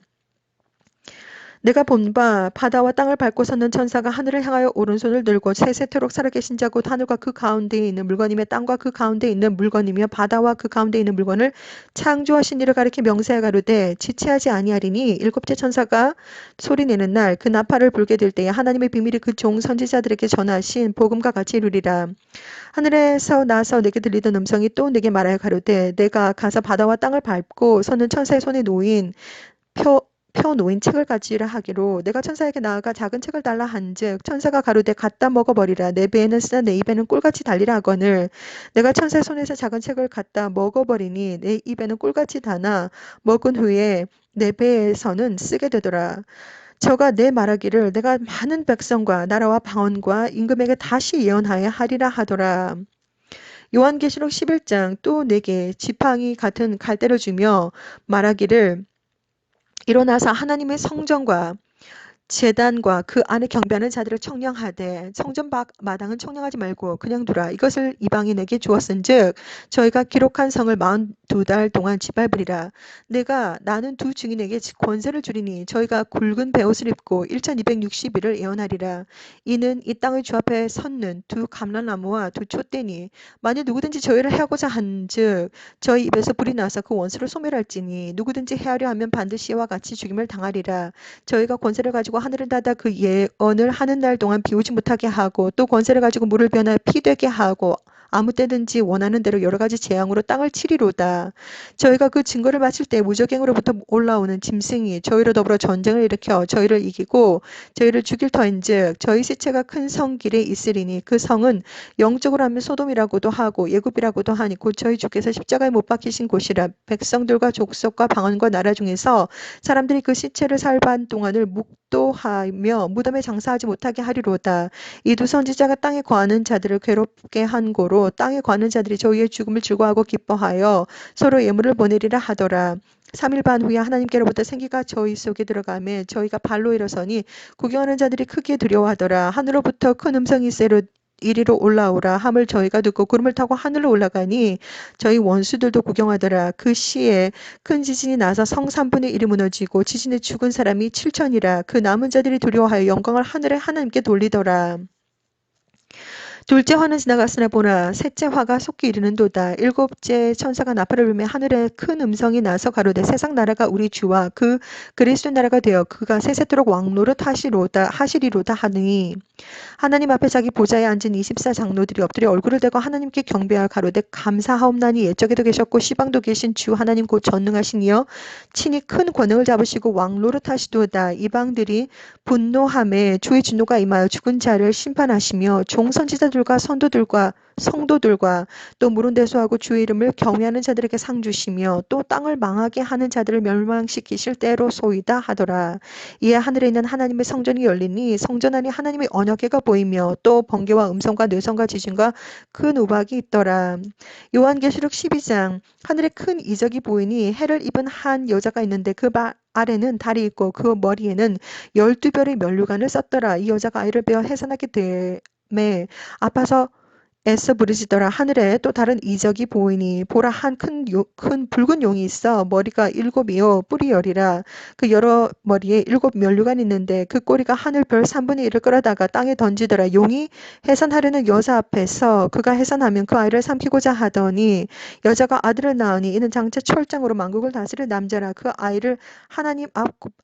내가 본 바 바다와 땅을 밟고 섰는 천사가 하늘을 향하여 오른손을 들고 세세토록 살아계신 자 곧 하늘과 그 가운데에 있는 물건이며 땅과 그 가운데에 있는 물건이며 바다와 그 가운데에 있는 물건을 창조하신 이를 가리켜 명세하여 가로되 지체하지 아니하리니 일곱째 천사가 소리내는 날 그 나팔을 불게 될 때에 하나님의 비밀이 그 종 선지자들에게 전하신 복음과 같이 이루리라. 하늘에서 나서 내게 들리던 음성이 또 내게 말하여 가로되 내가 가서 바다와 땅을 밟고 섰는 천사의 손에 놓인 펴놓인 책을 가지라 하기로 내가 천사에게 나아가 작은 책을 달라 한즉 천사가 가로되 갖다 먹어버리라. 내 배에는 쓰나 내 입에는 꿀같이 달리라 하거늘 내가 천사의 손에서 작은 책을 갖다 먹어버리니 내 입에는 꿀같이 다나 먹은 후에 내 배에서는 쓰게 되더라. 저가 내 말하기를 내가 많은 백성과 나라와 방언과 임금에게 다시 예언하여 하리라 하더라. 요한계시록 11장 또 내게 지팡이 같은 갈대를 주며 말하기를 일어나서 하나님의 성전과 제단과 그 안에 경배하는 자들을 청량하되 성전 마당은 청량하지 말고 그냥 두라. 이것을 이방인에게 주었은즉 저희가 기록한 성을 42달 동안 짓밟으리라. 나는 두 증인에게 권세를 주리니 저희가 굵은 베옷을 입고 1260일을 예언하리라. 이는 이 땅의 주 앞에 섰는 두 감람나무와 두 촛대니 만일 누구든지 저희를 해하고자 한즉 저희 입에서 불이 나서 그 원수를 소멸할지니 누구든지 해하려 하면 반드시 이와 같이 죽임을 당하리라. 저희가 권세를 가지고 하늘을 닫아 그 예언을 하는 날 동안 비오지 못하게 하고 또 권세를 가지고 물을 변하여 피 되게 하고 아무 때든지 원하는 대로 여러 가지 재앙으로 땅을 치리로다. 저희가 그 증거를 마칠 때 무적행으로부터 올라오는 짐승이 저희로 더불어 전쟁을 일으켜 저희를 이기고 저희를 죽일 터인즉 저희 시체가 큰 성 길에 있으리니 그 성은 영적으로 하면 소돔이라고도 하고 예굽이라고도 하니 곧 저희 주께서 십자가에 못 박히신 곳이라. 백성들과 족속과 방언과 나라 중에서 사람들이 그 시체를 살반 동안을 묵도하며 무덤에 장사하지 못하게 하리로다. 이 두 선지자가 땅에 거하는 자들을 괴롭게 한 고로 땅에 거하는 자들이 저희의 죽음을 즐거워하고 기뻐하여 서로 예물을 보내리라 하더라. 3일 반 후에 하나님께로부터 생기가 저희 속에 들어가매 저희가 발로 일어서니 구경하는 자들이 크게 두려워하더라. 하늘로부터 큰 음성이 이리로 올라오라 함을 저희가 듣고 구름을 타고 하늘로 올라가니 저희 원수들도 구경하더라. 그 시에 큰 지진이 나서 성 3분의 1이 무너지고 지진에 죽은 사람이 7천이라. 그 남은 자들이 두려워하여 영광을 하늘에 하나님께 돌리더라. 둘째 화는 지나갔으나 보라 셋째 화가 속히 이르는도다. 일곱째 천사가 나팔을 불며 하늘에 큰 음성이 나서 가로되 세상 나라가 우리 주와 그 그리스도 나라가 되어 그가 세세토록 왕노릇 하시리로다 하니 하나님 앞에 자기 보좌에 앉은 24장로들이 엎드려 얼굴을 대고 하나님께 경배하여 가로되 감사하옵나니 옛적에도 계셨고 시방도 계신 주 하나님 곧 전능하신 이여 친히 큰 권능을 잡으시고 왕노릇 하시도다. 이방들이 분노함에 주의 진노가 임하여 죽은 자를 심판하시며 종선지자들과 선도들과 성도들과 또 물은대수하고 주의 이름을 경외하는 자들에게 상 주시며 또 땅을 망하게 하는 자들을 멸망시키실 때로 소이다 하더라. 이에 하늘에 있는 하나님의 성전이 열리니 성전 안에 하나님의 언약궤가 보이며 또 번개와 음성과 뇌성과 지진과 큰 우박이 있더라. 요한계시록 12장 하늘에 큰 이적이 보이니 해를 입은 한 여자가 있는데 그 아래는 달이 있고 그 머리에는 12별의 면류관을 썼더라. 이 여자가 아이를 베어 해산하게 되매 아파서 애써 부르짖더라. 하늘에 또 다른 이적이 보이니 보라 한 큰 붉은 용이 있어 머리가 7이요 뿔이 10이라. 그 여러 머리에 7 면류관이 있는데 그 꼬리가 하늘 별 3분의 1을 끌어다가 땅에 던지더라. 용이 해산하려는 여자 앞에서 그가 해산하면 그 아이를 삼키고자 하더니 여자가 아들을 낳으니 이는 장차 철장으로 만국을 다스릴 남자라. 그 아이를 하나님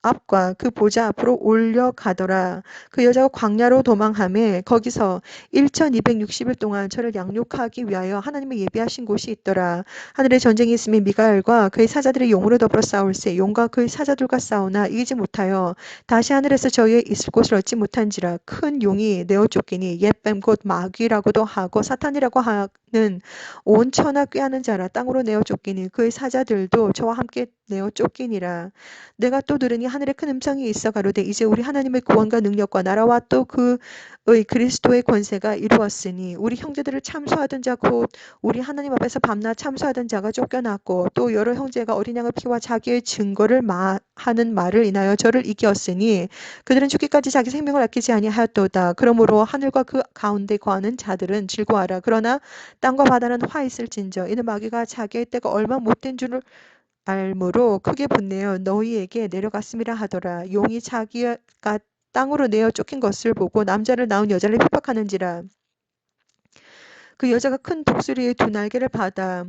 앞과 그 보좌 앞으로 올려가더라. 그 여자가 광야로 도망하며 거기서 1260일 동안 저를 양육하기 위하여 하나님의 예비하신 곳이 있더라. 하늘에 전쟁이 있으면 미가엘과 그의 사자들이 용으로 더불어 싸울세. 용과 그의 사자들과 싸우나 이기지 못하여 다시 하늘에서 저희의 있을 곳을 얻지 못한지라. 큰 용이 내어 쫓기니 옛뱀 곧 마귀라고도 하고 사탄이라고 하는 온 천하 꾀하는 자라. 땅으로 내어 쫓기니 그의 사자들도 저와 함께 내어 쫓기니라. 내가 또 들으니 하늘에 큰 음성이 있어 가로되 이제 우리 하나님의 구원과 능력과 나라와 또 그의 그리스도의 권세가 이루었으니 우리 형제들을 참수하던 자 곧 우리 하나님 앞에서 밤낮 참수하던 자가 쫓겨났고 또 여러 형제가 어린 양의 피와 자기의 증거를 하는 말을 인하여 저를 이겼으니 그들은 죽기까지 자기 생명을 아끼지 아니하였도다. 그러므로 하늘과 그 가운데 거하는 자들은 즐거워하라. 그러나 땅과 바다는 화 있을진저 이는 마귀가 자기의 때가 얼마 못된 줄을 알므로 크게 분내어 너희에게 내려갔음이라 하더라. 용이 자기가 땅으로 내어 쫓긴 것을 보고 남자를 낳은 여자를 핍박하는지라. 그 여자가 큰 독수리의 두 날개를 받아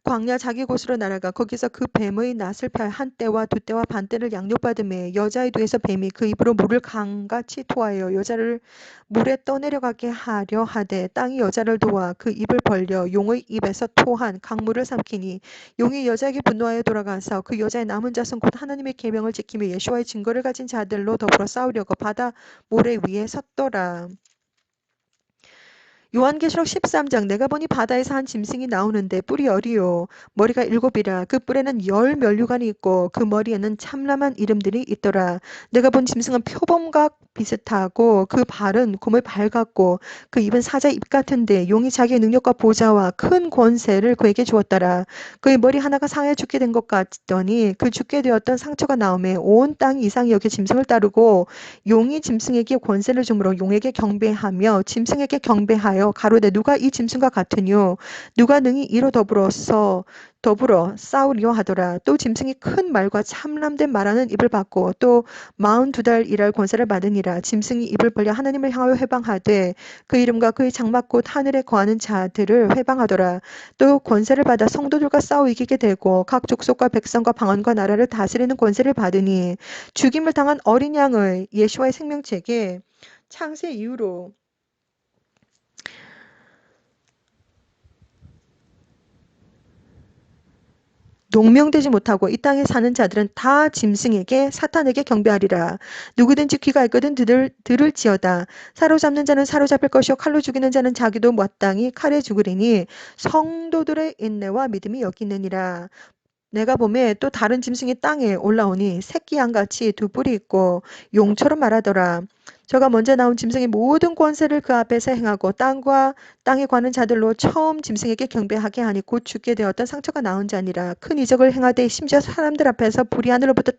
광야 자기 곳으로 날아가 거기서 그 뱀의 낫을 펴 한 떼와 두 떼와 반 떼를 양육받음에 여자의 뒤에서 뱀이 그 입으로 물을 강같이 토하여 여자를 물에 떠내려가게 하려 하되 땅이 여자를 도와 그 입을 벌려 용의 입에서 토한 강물을 삼키니 용이 여자에게 분노하여 돌아가서 그 여자의 남은 자손 곧 하나님의 계명을 지키며 예수와의 증거를 가진 자들로 더불어 싸우려고 바다 모래 위에 섰더라. 요한계시록 13장 내가 보니 바다에서 한 짐승이 나오는데 뿔이 열이요 머리가 7이라 그 뿔에는 10면류관이 있고 그 머리에는 참람한 이름들이 있더라. 내가 본 짐승은 표범각 비슷하고 그 발은 곰의 발 같고 그 입은 사자의 입 같은데 용이 자기의 능력과 보좌와 큰 권세를 그에게 주었더라. 그의 머리 하나가 상하여 죽게 된 것 같더니 그 죽게 되었던 상처가 나오매 온 땅 이상이 여기 짐승을 따르고 용이 짐승에게 권세를 주므로 용에게 경배하며 짐승에게 경배하여 가로되 누가 이 짐승과 같으뇨 누가 능히 이로 더불어 싸우리요 하더라. 또 짐승이 큰 말과 참람된 말하는 입을 받고 또 42달 일할 권세를 받으니라. 짐승이 입을 벌려 하나님을 향하여 회방하되 그 이름과 그의 장막 곧 하늘에 거하는 자들을 회방하더라. 또 권세를 받아 성도들과 싸워 이기게 되고 각 족속과 백성과 방언과 나라를 다스리는 권세를 받으니 죽임을 당한 어린 양의 예수와의 생명책에 창세 이후로 농명되지 못하고 이 땅에 사는 자들은 다 짐승에게 사탄에게 경배하리라. 누구든지 귀가 있거든 들을지어다. 사로잡는 자는 사로잡힐 것이요 칼로 죽이는 자는 자기도 마땅히 칼에 죽으리니 성도들의 인내와 믿음이 여기 있느니라. 내가 보매 또 다른 짐승이 땅에 올라오니 새끼 양같이 두 뿔이 있고 용처럼 말하더라. 저가 먼저 나온 짐승의 모든 권세를 그 앞에서 행하고 땅과 땅에 관한 자들로 처음 짐승에게 경배하게 하니 곧 죽게 되었던 상처가 나온 자니라. 큰 이적을 행하되 심지어 사람들 앞에서 불이 하늘로부터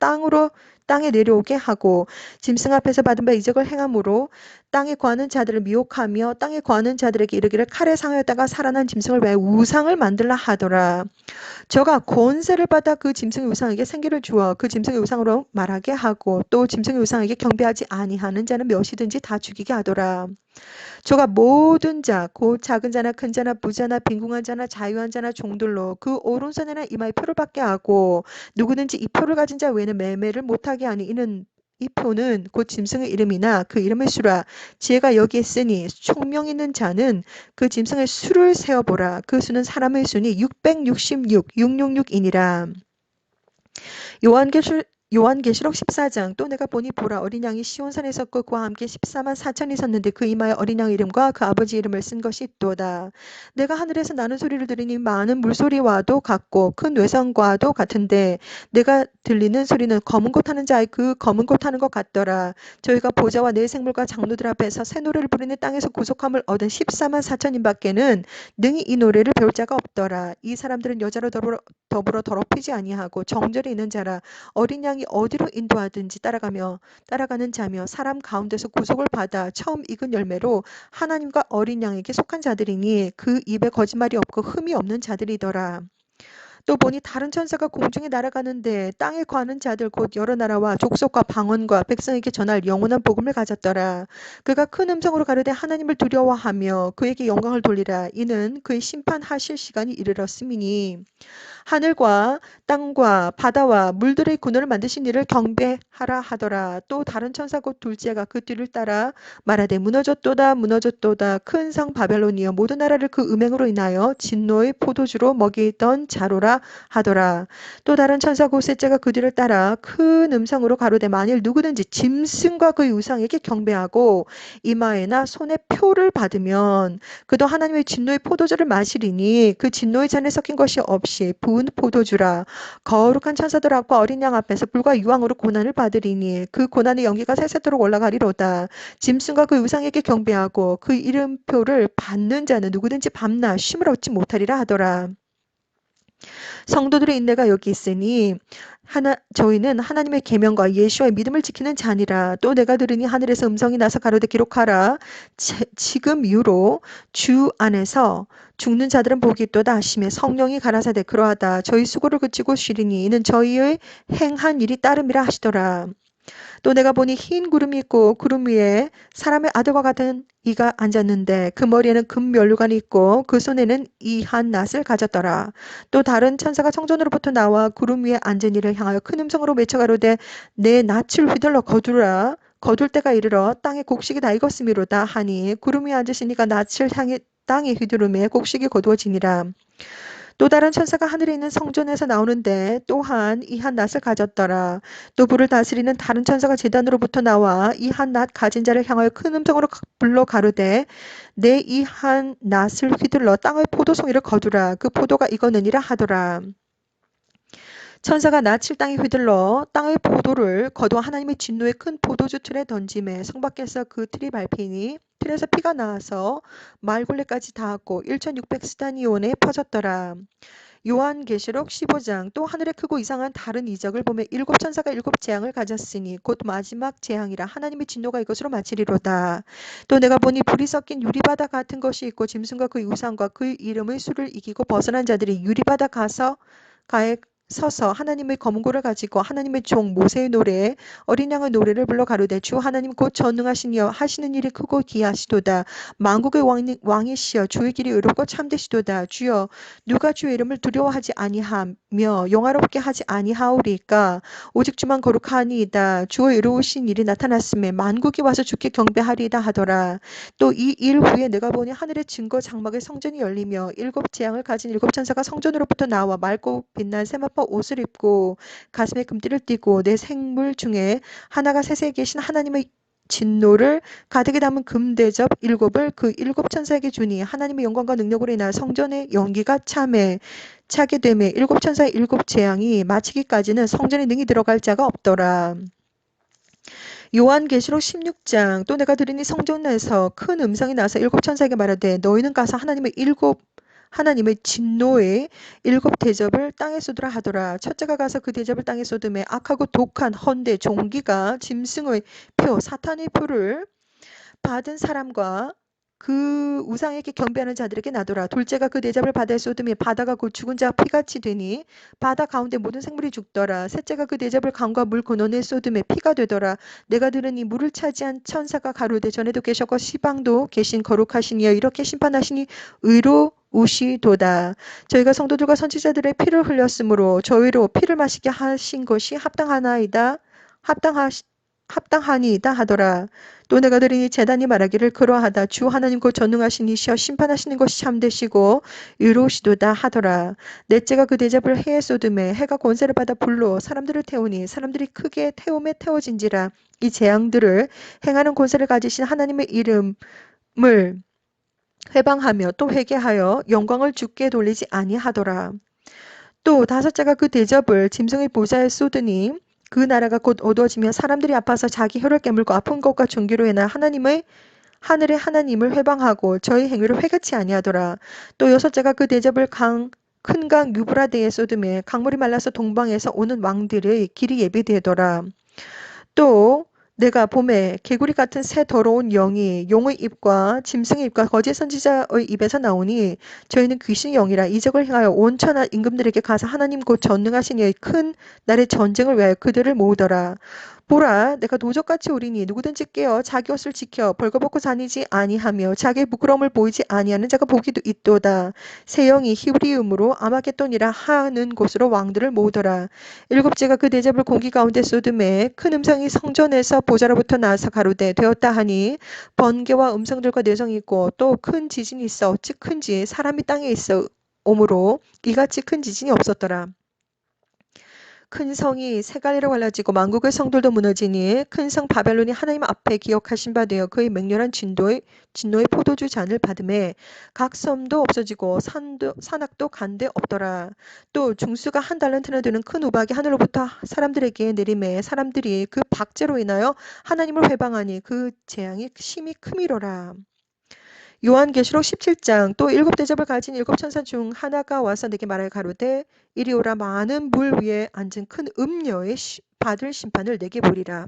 땅에 내려오게 하고 짐승 앞에서 받은 바 이적을 행함으로 땅에 거하는 자들을 미혹하며 땅에 거하는 자들에게 이르기를 칼에 상하였다가 살아난 짐승을 왜 우상을 만들라 하더라. 저가 권세를 받아 그 짐승의 우상에게 생기를 주어 그 짐승의 우상으로 말하게 하고 또 짐승의 우상에게 경배하지 아니하는 자는 몇이든지 다 죽이게 하더라. 저가 모든 자, 곧 작은 자나 큰 자나 부자나 빈궁한 자나 자유한 자나 종들로 그 오른손이나 이마에 표를 받게 하고 누구든지 이 표를 가진 자 외에는 매매를 못하게 하니 이는 이 표는 곧 짐승의 이름이나 그 이름의 수라. 지혜가 여기에 있으니 총명 있는 자는 그 짐승의 수를 세어보라. 그 수는 사람의 수니 666이니라. 요한계시록 14장 또 내가 보니 보라 어린 양이 시온산에 섰고 그와 함께 14만 4천이 섰는데 그 이마에 어린 양 이름과 그 아버지 이름을 쓴 것이 있도다. 내가 하늘에서 나는 소리를 들으니 많은 물소리와도 같고 큰 외성과도 같은데 내가 들리는 소리는 검은 곳 타는 자의 그 검은 곳 타는 것 같더라. 저희가 보좌와 내 생물과 장로들 앞에서 새 노래를 부르는 땅에서 구속함을 얻은 14만 4천인 밖에는 능히 이 노래를 배울 자가 없더라. 이 사람들은 여자로 더불어 더럽히지 아니하고 정절이 있는 자라. 어린 양이 어디로 인도하든지 따라가는 자며 사람 가운데서 구속을 받아 처음 익은 열매로 하나님과 어린 양에게 속한 자들이니 그 입에 거짓말이 없고 흠이 없는 자들이더라. 또 보니 다른 천사가 공중에 날아가는데 땅에 거하는 자들 곧 여러 나라와 족속과 방언과 백성에게 전할 영원한 복음을 가졌더라. 그가 큰 음성으로 가르되 하나님을 두려워하며 그에게 영광을 돌리라. 이는 그의 심판하실 시간이 이르렀음이니 하늘과 땅과 바다와 물들의 근원을 만드신 이를 경배하라 하더라. 또 다른 천사 곧 둘째가 그 뒤를 따라 말하되 무너졌도다 무너졌도다 큰 성 바벨론이여 모든 나라를 그 음행으로 인하여 진노의 포도주로 먹이던 자로라 하더라. 또 다른 천사 곧 셋째가 그 뒤를 따라 큰 음성으로 가로되 만일 누구든지 짐승과 그의 우상에게 경배하고 이마에나 손에 표를 받으면 그도 하나님의 진노의 포도주를 마시리니 그 진노의 잔에 섞인 것이 없이 부은 포도주라. 거룩한 천사들 앞과 어린 양 앞에서 불과 유황으로 고난을 받으리니 그 고난의 연기가 세세토록 올라가리로다. 짐승과 그 우상에게 경배하고 그 이름표를 받는 자는 누구든지 밤낮 쉼을 얻지 못하리라 하더라. 성도들의 인내가 여기 있으니 저희는 하나님의 계명과 예수와의 믿음을 지키는 자니라. 또 내가 들으니 하늘에서 음성이 나서 가로되 기록하라. 지금 이후로 주 안에서 죽는 자들은 복이 있도다 하시며 성령이 가라사대 그러하다. 저희 수고를 그치고 쉬리니 이는 저희의 행한 일이 따름이라 하시더라. 또 내가 보니 흰 구름이 있고 구름 위에 사람의 아들과 같은 이가 앉았는데 그 머리에는 금면류관이 있고 그 손에는 이한 낫을 가졌더라. 또 다른 천사가 성전으로부터 나와 구름 위에 앉은 이를 향하여 큰 음성으로 외쳐 가로되 내 낫을 휘둘러 거두라. 거둘 때가 이르러 땅에 곡식이 다 익었음이로다 하니 구름 위에 앉으시니까 낫을 향해 땅에 휘두르매 곡식이 거두어지니라. 또 다른 천사가 하늘에 있는 성전에서 나오는데 또한 이 한 낫을 가졌더라. 또 불을 다스리는 다른 천사가 제단으로부터 나와 이 한 낫 가진 자를 향하여 큰 음성으로 불러 가로되 내 이 한 낫을 휘둘러 땅의 포도송이를 거두라. 그 포도가 익었느니라 하더라. 천사가 낯을 땅에 휘둘러 땅의 포도를 거두어 하나님의 진노의 큰 포도주 틀에 던짐에 성 밖에서 그 틀이 밟히니 틀에서 피가 나와서 말굴레까지 닿았고 1600스다니온에 퍼졌더라. 요한계시록 15장 또 하늘에 크고 이상한 다른 이적을 보며 일곱 천사가 일곱 재앙을 가졌으니 곧 마지막 재앙이라 하나님의 진노가 이것으로 마치리로다. 또 내가 보니 불이 섞인 유리바다 같은 것이 있고 짐승과 그 우상과 그 이름의 수를 이기고 벗어난 자들이 유리바다 가에 서서 하나님의 검은고를 가지고 하나님의 종 모세의 노래 어린 양의 노래를 불러 가로되 주 하나님 곧 전능하시니여 하시는 일이 크고 기하시도다. 만국의 왕이시여 주의 길이 의롭고 참되시도다. 주여 누가 주의 이름을 두려워하지 아니하며 영화롭게 하지 아니하오리까. 오직 주만 거룩하니이다. 주의 의로우신 일이 나타났음에 만국이 와서 주께 경배하리이다 하더라. 또 이 일 후에 내가 보니 하늘의 증거 장막의 성전이 열리며 일곱 재앙을 가진 일곱 천사가 성전으로부터 나와 맑고 빛난 세마포 옷을 입고 가슴에 금띠를 띠고 내 생물 중에 하나가 세세에 계신 하나님의 진노를 가득히 담은 금대접 일곱을 그 일곱 천사에게 주니 하나님의 영광과 능력으로 인하여 성전의 연기가 차게 되매 일곱 천사의 일곱 재앙이 마치기까지는 성전에 능히 들어갈 자가 없더라. 요한계시록 16장 또 내가 들으니 성전에서 큰 음성이 나서 일곱 천사에게 말하되 너희는 가서 하나님의 진노의 일곱 대접을 땅에 쏟으라 하더라. 첫째가 가서 그 대접을 땅에 쏟음에 악하고 독한 헌데 종기가 짐승의 표 사탄의 표를 받은 사람과 그 우상에게 경배하는 자들에게 나더라. 둘째가 그 대접을 바다에 쏟음에 바다가 곧 죽은 자 피같이 되니 바다 가운데 모든 생물이 죽더라. 셋째가 그 대접을 강과 물 근원에 쏟음에 피가 되더라. 내가 들으니 물을 차지한 천사가 가로되 전에도 계셨고 시방도 계신 거룩하시니여 이렇게 심판하시니 의로우시도다. 저희가 성도들과 선지자들의 피를 흘렸으므로 저희로 피를 마시게 하신 것이 합당하니이다 하더라. 또 내가 들으니 제단이 말하기를 그러하다. 주 하나님 곧 전능하신 이시여 심판하시는 것이 참되시고 의로우시도다 하더라. 넷째가 그 대접을 해에 쏟음에 해가 권세를 받아 불로 사람들을 태우니 사람들이 크게 태움에 태워진지라. 이 재앙들을 행하는 권세를 가지신 하나님의 이름을 회방하며 또 회개하여 영광을 주께 돌리지 아니하더라. 또 다섯째가 그 대접을 짐승의 보좌에 쏟으니 그 나라가 곧 어두워지며 사람들이 아파서 자기 혀를 깨물고 아픈 것과 종기로 인하여 하늘의 하나님을 회방하고 저희 행위를 회개치 아니하더라. 또 여섯째가 그 대접을 큰 강 유브라데에 쏟음에 강물이 말라서 동방에서 오는 왕들의 길이 예비되더라. 또 내가 봄에 개구리 같은 새 더러운 영이 용의 입과 짐승의 입과 거짓 선지자의 입에서 나오니 저희는 귀신의 영이라 이적을 행하여 온 천하 임금들에게 가서 하나님 곧 전능하신 이의 큰 날의 전쟁을 위하여 그들을 모으더라. 보라 내가 도적같이 오리니 누구든지 깨어 자기 옷을 지켜 벌거벗고 다니지 아니하며 자기의 부끄러움을 보이지 아니하는 자가 보기도 있도다. 새 영이 히브리음으로 아마겟돈이라 하는 곳으로 왕들을 모으더라. 일곱째가 그 대접을 공기 가운데 쏟음에 큰 음성이 성전에서 보좌로부터 나와서 가로되 되었다 하니 번개와 음성들과 내성이 있고 또 큰 지진이 있어 어찌 큰지 사람이 땅에 있어 오므로 이같이 큰 지진이 없었더라. 큰 성이 세 갈래로 갈라지고 만국의 성들도 무너지니 큰 성 바벨론이 하나님 앞에 기억하신 바 되어 그의 맹렬한 진노의 포도주 잔을 받음에 각 섬도 없어지고 산악도 간데 없더라. 또 중수가 한 달란트나 되는 큰 우박이 하늘로부터 사람들에게 내림에 사람들이 그 박제로 인하여 하나님을 회방하니 그 재앙이 심히 크미로라. 요한계시록 17장 또 일곱 대접을 가진 일곱 천사 중 하나가 와서 내게 말하여 가로되 이리 오라 많은 물 위에 앉은 큰 음녀의 받을 심판을 내게 보리라.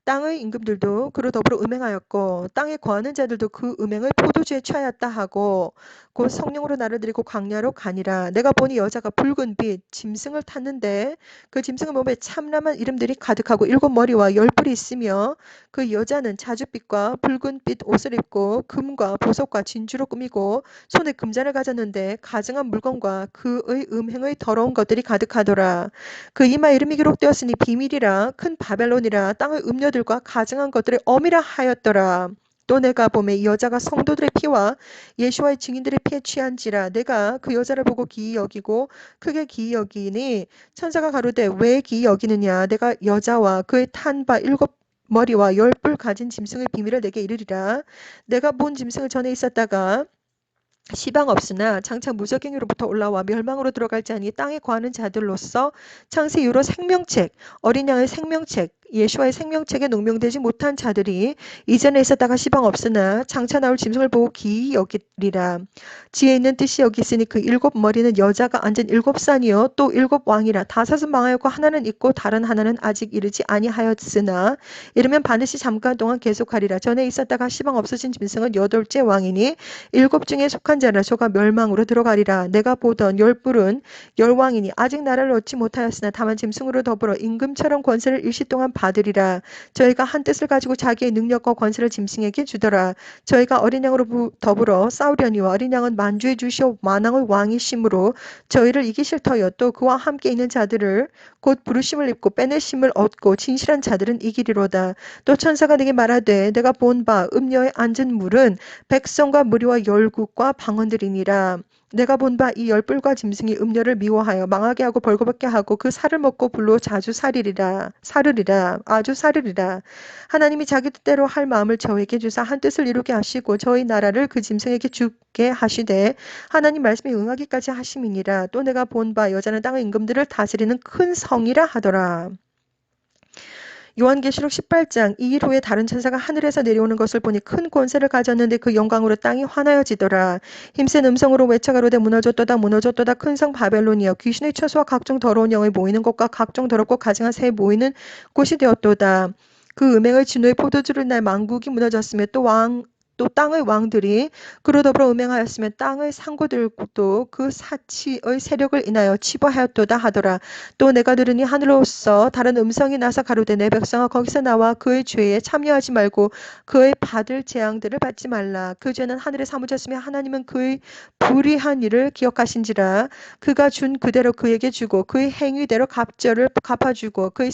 땅의 임금들도 그로 더불어 음행하였고 땅에 거하는 자들도 그 음행을 포도주에 취하였다 하고 곧 성령으로 나를 데리고 광야로 가니라. 내가 보니 여자가 붉은 빛 짐승을 탔는데 그 짐승의 몸에 참람한 이름들이 가득하고 일곱 머리와 열 뿔이 있으며 그 여자는 자줏빛과 붉은 빛 옷을 입고 금과 보석과 진주로 꾸미고 손에 금잔을 가졌는데 가증한 물건과 그의 음행의 더러운 것들이 가득하더라. 그 이마 이름이 기록되었으니 비밀이라 큰 바벨론이라 땅의 음녀들과 가증한 것들의 어미라 하였더라. 또 내가 보매 이 여자가 성도들의 피와 예수와의 증인들의 피에 취한지라. 내가 그 여자를 보고 기이 여기고 크게 기이 여기니 천사가 가로되 왜 기이 여기느냐. 내가 여자와 그의 탄 바 7 머리와 10뿔 가진 짐승의 비밀을 내게 이르리라. 내가 본 짐승을 전에 있었다가 시방 없으나 장차 무적행위로부터 올라와 멸망으로 들어갈지 아니 땅에 거하는 자들로서 창세 이후로 생명책, 어린 양의 생명책, 예수와의 생명책에 농명되지 못한 자들이 이전에 있었다가 시방 없으나 장차 나올 짐승을 보고 기이 여기리라. 지혜 있는 뜻이 여기 있으니 그 7 머리는 여자가 앉은 7산이요 또 7왕이라. 5은 망하였고 하나는 있고 다른 하나는 아직 이르지 아니하였으나 이르면 반드시 잠깐 동안 계속하리라. 전에 있었다가 시방 없어진 짐승은 8째 왕이니 7 중에 속한 자라. 저가 멸망으로 들어가리라. 내가 보던 10뿔은 10왕이니 아직 나라를 얻지 못하였으나 다만 짐승으로 더불어 임금처럼 권세를 일시 동안 받으리라. 저희가 한 뜻을 가지고 자기의 능력과 권세를 짐승에게 주더라. 저희가 어린 양으로 더불어 싸우려니와 어린 양은 만주의 주시오 만왕의 왕이심으로 저희를 이기실 터여. 또 그와 함께 있는 자들을 곧 부르심을 입고 빼내심을 얻고 진실한 자들은 이기리로다. 또 천사가 내게 말하되 내가 본 바 음녀에 앉은 물은 백성과 무리와 열국과 방언들이니라. 내가 본 바 이 10뿔과 짐승이 음녀를 미워하여 망하게 하고 벌거벗게 하고 그 살을 먹고 불로 자주 사르리라. 아주 사르리라. 하나님이 자기 뜻대로 할 마음을 저에게 주사 한 뜻을 이루게 하시고 저희 나라를 그 짐승에게 주게 하시되 하나님 말씀에 응하기까지 하심이니라. 또 내가 본 바 여자는 땅의 임금들을 다스리는 큰 성이라 하더라. 요한계시록 18장. 이 일 후에 다른 천사가 하늘에서 내려오는 것을 보니 큰 권세를 가졌는데 그 영광으로 땅이 환하여지더라. 힘센 음성으로 외쳐가로되 무너졌도다 무너졌도다 큰 성 바벨론이여 귀신의 처소와 각종 더러운 영이 모이는 곳과 각종 더럽고 가증한 새 모이는 곳이 되었도다. 그 음행의 진노의 포도주를 날 만국이 무너졌으며 또 땅의 왕들이 그로 더불어 음행하였으며 땅의 상고들도 그 사치의 세력을 인하여 치부하였도다 하더라. 또 내가 들으니 하늘로서 다른 음성이 나서 가로되 내 백성아 거기서 나와 그의 죄에 참여하지 말고 그의 받을 재앙들을 받지 말라. 그 죄는 하늘에 사무쳤으며 하나님은 그의 불의한 일을 기억하신지라. 그가 준 그대로 그에게 주고 그의 행위대로 갑절을 갚아주고 그의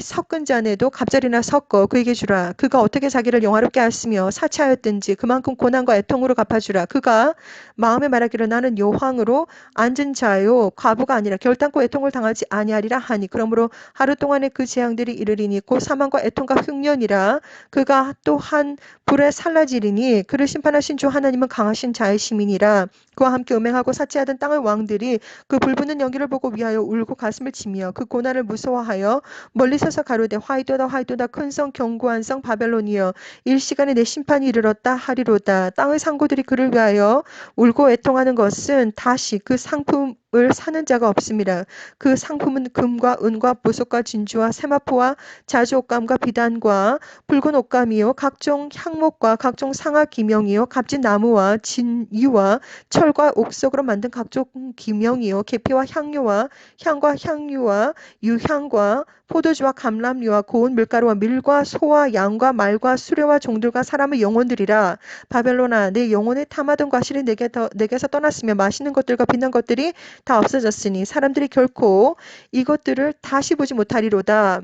섞은 잔에도 갑절이나 섞어 그에게 주라. 그가 어떻게 자기를 영화롭게 하였으며 사치하였든지 그만큼 고난과 애통으로 갚아주라. 그가 마음에 말하기를 나는 여호왕으로 앉은 자요 과부가 아니라 결단코 애통을 당하지 아니하리라 하니 그러므로 하루 동안에 그 재앙들이 이르리니 곧 사망과 애통과 흉년이라. 그가 또한 불에 살라지리니 그를 심판하신 주 하나님은 강하신 자의 시민이라. 그와 함께 음행하고 사치하던 땅의 왕들이 그 불붙는 연기를 보고 위하여 울고 가슴을 치며 그 고난을 무서워하여 멀리 서서 가로되 화이도다 화이도다 큰 성 견고한 성 바벨론이여 일시간에 내 심판이 이르렀다 하리로다. 땅의 상고들이 그를 위하여 울고 애통하는 것은 다시 그 상품을 사는 자가 없음이라. 그 상품은 금과 은과 보석과 진주와 세마포와 자주 옷감과 비단과 붉은 옷감이요 각종 향목과 각종 상아 기명이요 값진 나무와 진유와 철과 옥석으로 만든 각종 기명이요 계피와 향료와 향과 향유와 유향과 포도주와 감람류와 고운 밀가루와 밀과 소와 양과 말과 수레와 종들과 사람의 영혼들이라. 바벨론아 내 영혼의 탐하던 과실이 내게서 떠났으며 맛있는 것들과 빛난 것들이 다 없어졌으니 사람들이 결코 이것들을 다시 보지 못하리로다.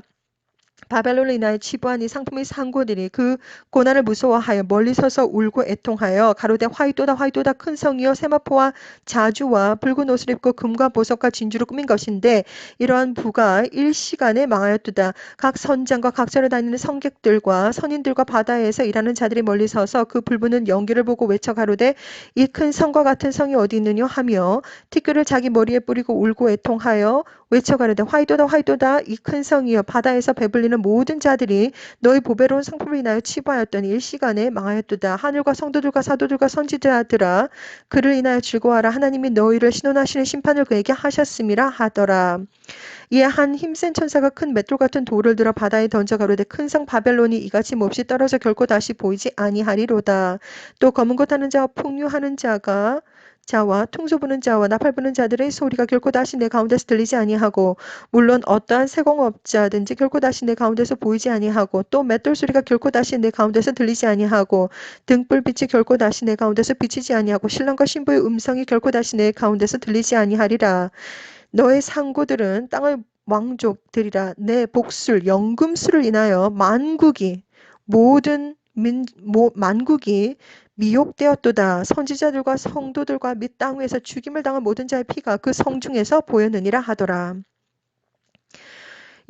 바벨론을 인하여 치부한 이 상품의 상고들이 그 고난을 무서워하여 멀리 서서 울고 애통하여 가로되 화이도다 화이도다 큰 성이여 세마포와 자주와 붉은 옷을 입고 금과 보석과 진주로 꾸민 것인데 이러한 부가 일시간에 망하였도다. 각 선장과 각처를 다니는 성객들과 선인들과 바다에서 일하는 자들이 멀리 서서 그 불붙는 연기를 보고 외쳐 가로되 이 큰 성과 같은 성이 어디 있느냐 하며 티끌을 자기 머리에 뿌리고 울고 애통하여 외쳐 가로되 화이도다 화이도다 이 큰 성이여 바다에서 배불리는 모든 자들이 너희 보배로운 상품을 인하여 치부하였더니 일시간에 망하였도다. 하늘과 성도들과 사도들과 선지자들아 그를 인하여 즐거워하라. 하나님이 너희를 신원하시는 심판을 그에게 하셨음이라 하더라. 이에 한 힘센 천사가 큰 맷돌 같은 돌을 들어 바다에 던져 가로되 큰 성 바벨론이 이같이 몹시 떨어져 결코 다시 보이지 아니하리로다. 또 검은 것 하는 자와 풍류하는 자와 퉁소 부는 자와 나팔 부는 자들의 소리가 결코 다시 내 가운데서 들리지 아니하고 물론 어떠한 세공업자든지 결코 다시 내 가운데서 보이지 아니하고 또 맷돌 소리가 결코 다시 내 가운데서 들리지 아니하고 등불빛이 결코 다시 내 가운데서 비치지 아니하고 신랑과 신부의 음성이 결코 다시 내 가운데서 들리지 아니하리라. 너의 상고들은 땅의 왕족들이라. 내 복술 영금술을 인하여 만국이 모든 만국이 미혹되었도다. 선지자들과 성도들과 및 땅 위에서 죽임을 당한 모든 자의 피가 그 성중에서 보였느니라 하더라.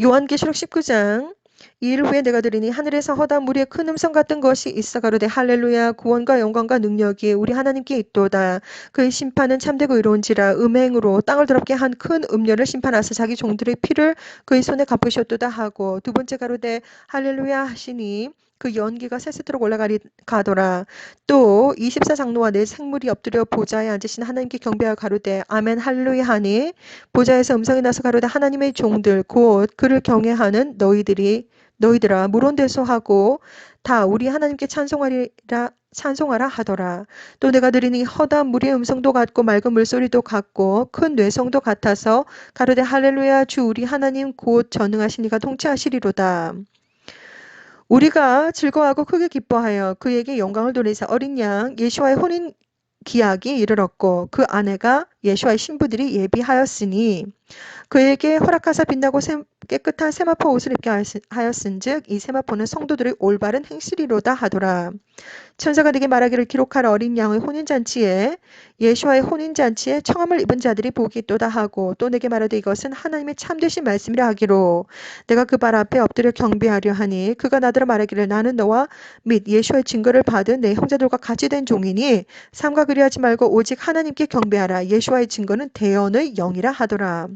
요한계시록 19장. 이 일 후에 내가 들으니 하늘에서 허다한 무리의 큰 음성 같은 것이 있어 가로되 할렐루야 구원과 영광과 능력이 우리 하나님께 있도다. 그의 심판은 참되고 의로운지라 음행으로 땅을 더럽게 한 큰 음녀를 심판하사 자기 종들의 피를 그의 손에 갚으셨도다 하고 두 번째 가로되 할렐루야 하시니 그 연기가 세세토록 올라가더라. 또 24장로와 네 생물이 엎드려 보좌에 앉으신 하나님께 경배하여 가로되 아멘 할렐루야 하니 보좌에서 음성이 나서 가로되 하나님의 종들 곧 그를 경외하는 너희들아 물론대소하고 다 우리 하나님께 찬송하라 하더라. 또 내가 들으니 허다한 무리의 음성도 같고 맑은 물소리도 같고 큰 뇌성도 같아서 가로되 할렐루야 주 우리 하나님 곧 전능하신 이가 통치하시리로다. 우리가 즐거워하고 크게 기뻐하여 그에게 영광을 돌리사 어린 양 예수와의 혼인 기약이 이르렀고 그 아내가 예수와의 신부들이 예비하였으니 그에게 허락하사 빛나고 깨끗한 세마포 옷을 입게 하였은즉 이 세마포는 성도들의 올바른 행실이로다 하더라. 천사가 내게 말하기를 기록할 어린 양의 혼인잔치에 예수와의 혼인잔치에 청함을 입은 자들이 복이 있도다 하고 또 내게 말하되 이것은 하나님의 참되신 말씀이라 하기로 내가 그 발 앞에 엎드려 경배하려 하니 그가 나더러 말하기를 나는 너와 및 예수와의 증거를 받은 내 형제들과 같이 된 종이니 삼가 그리하지 말고 오직 하나님께 경배하라. 예수와의 증거는 대언의 영이라 하더라.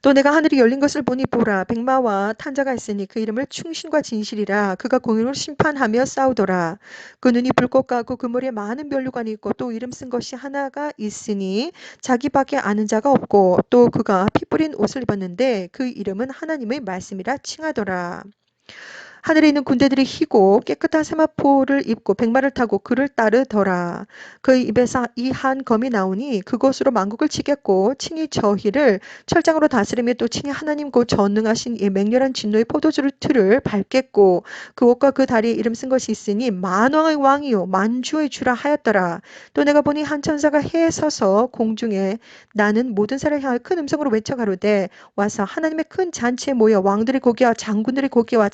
또 내가 하늘이 열린 것을 보니 보라 백마와 탄자가 있으니 그 이름을 충신과 진실이라. 그가 공의로 심판하며 싸우더라. 그 눈이 불꽃 같고 그 머리에 많은 면류관이 있고 또 이름 쓴 것이 하나가 있으니 자기밖에 아는 자가 없고 또 그가 피 뿌린 옷을 입었는데 그 이름은 하나님의 말씀이라 칭하더라. 하늘에 있는 군대들이 희고 깨끗한 세마포를 입고 백마를 타고 그를 따르더라. 그의 입에서 이 한 검이 나오니 그것으로 만국을 치겠고 친히 저희를 철장으로 다스리며 또 친히 하나님 곧 전능하신 이 맹렬한 진노의 포도주를 틀을 밟겠고 그 옷과 그 다리에 이름 쓴 것이 있으니 만왕의 왕이요 만주의 주라 하였더라. 또 내가 보니 한 천사가 해에 서서 공중에 나는 모든 사람을 향하여 큰 음성으로 외쳐 가로되 와서 하나님의 큰 잔치에 모여 왕들의 고기와 장군들의 고기와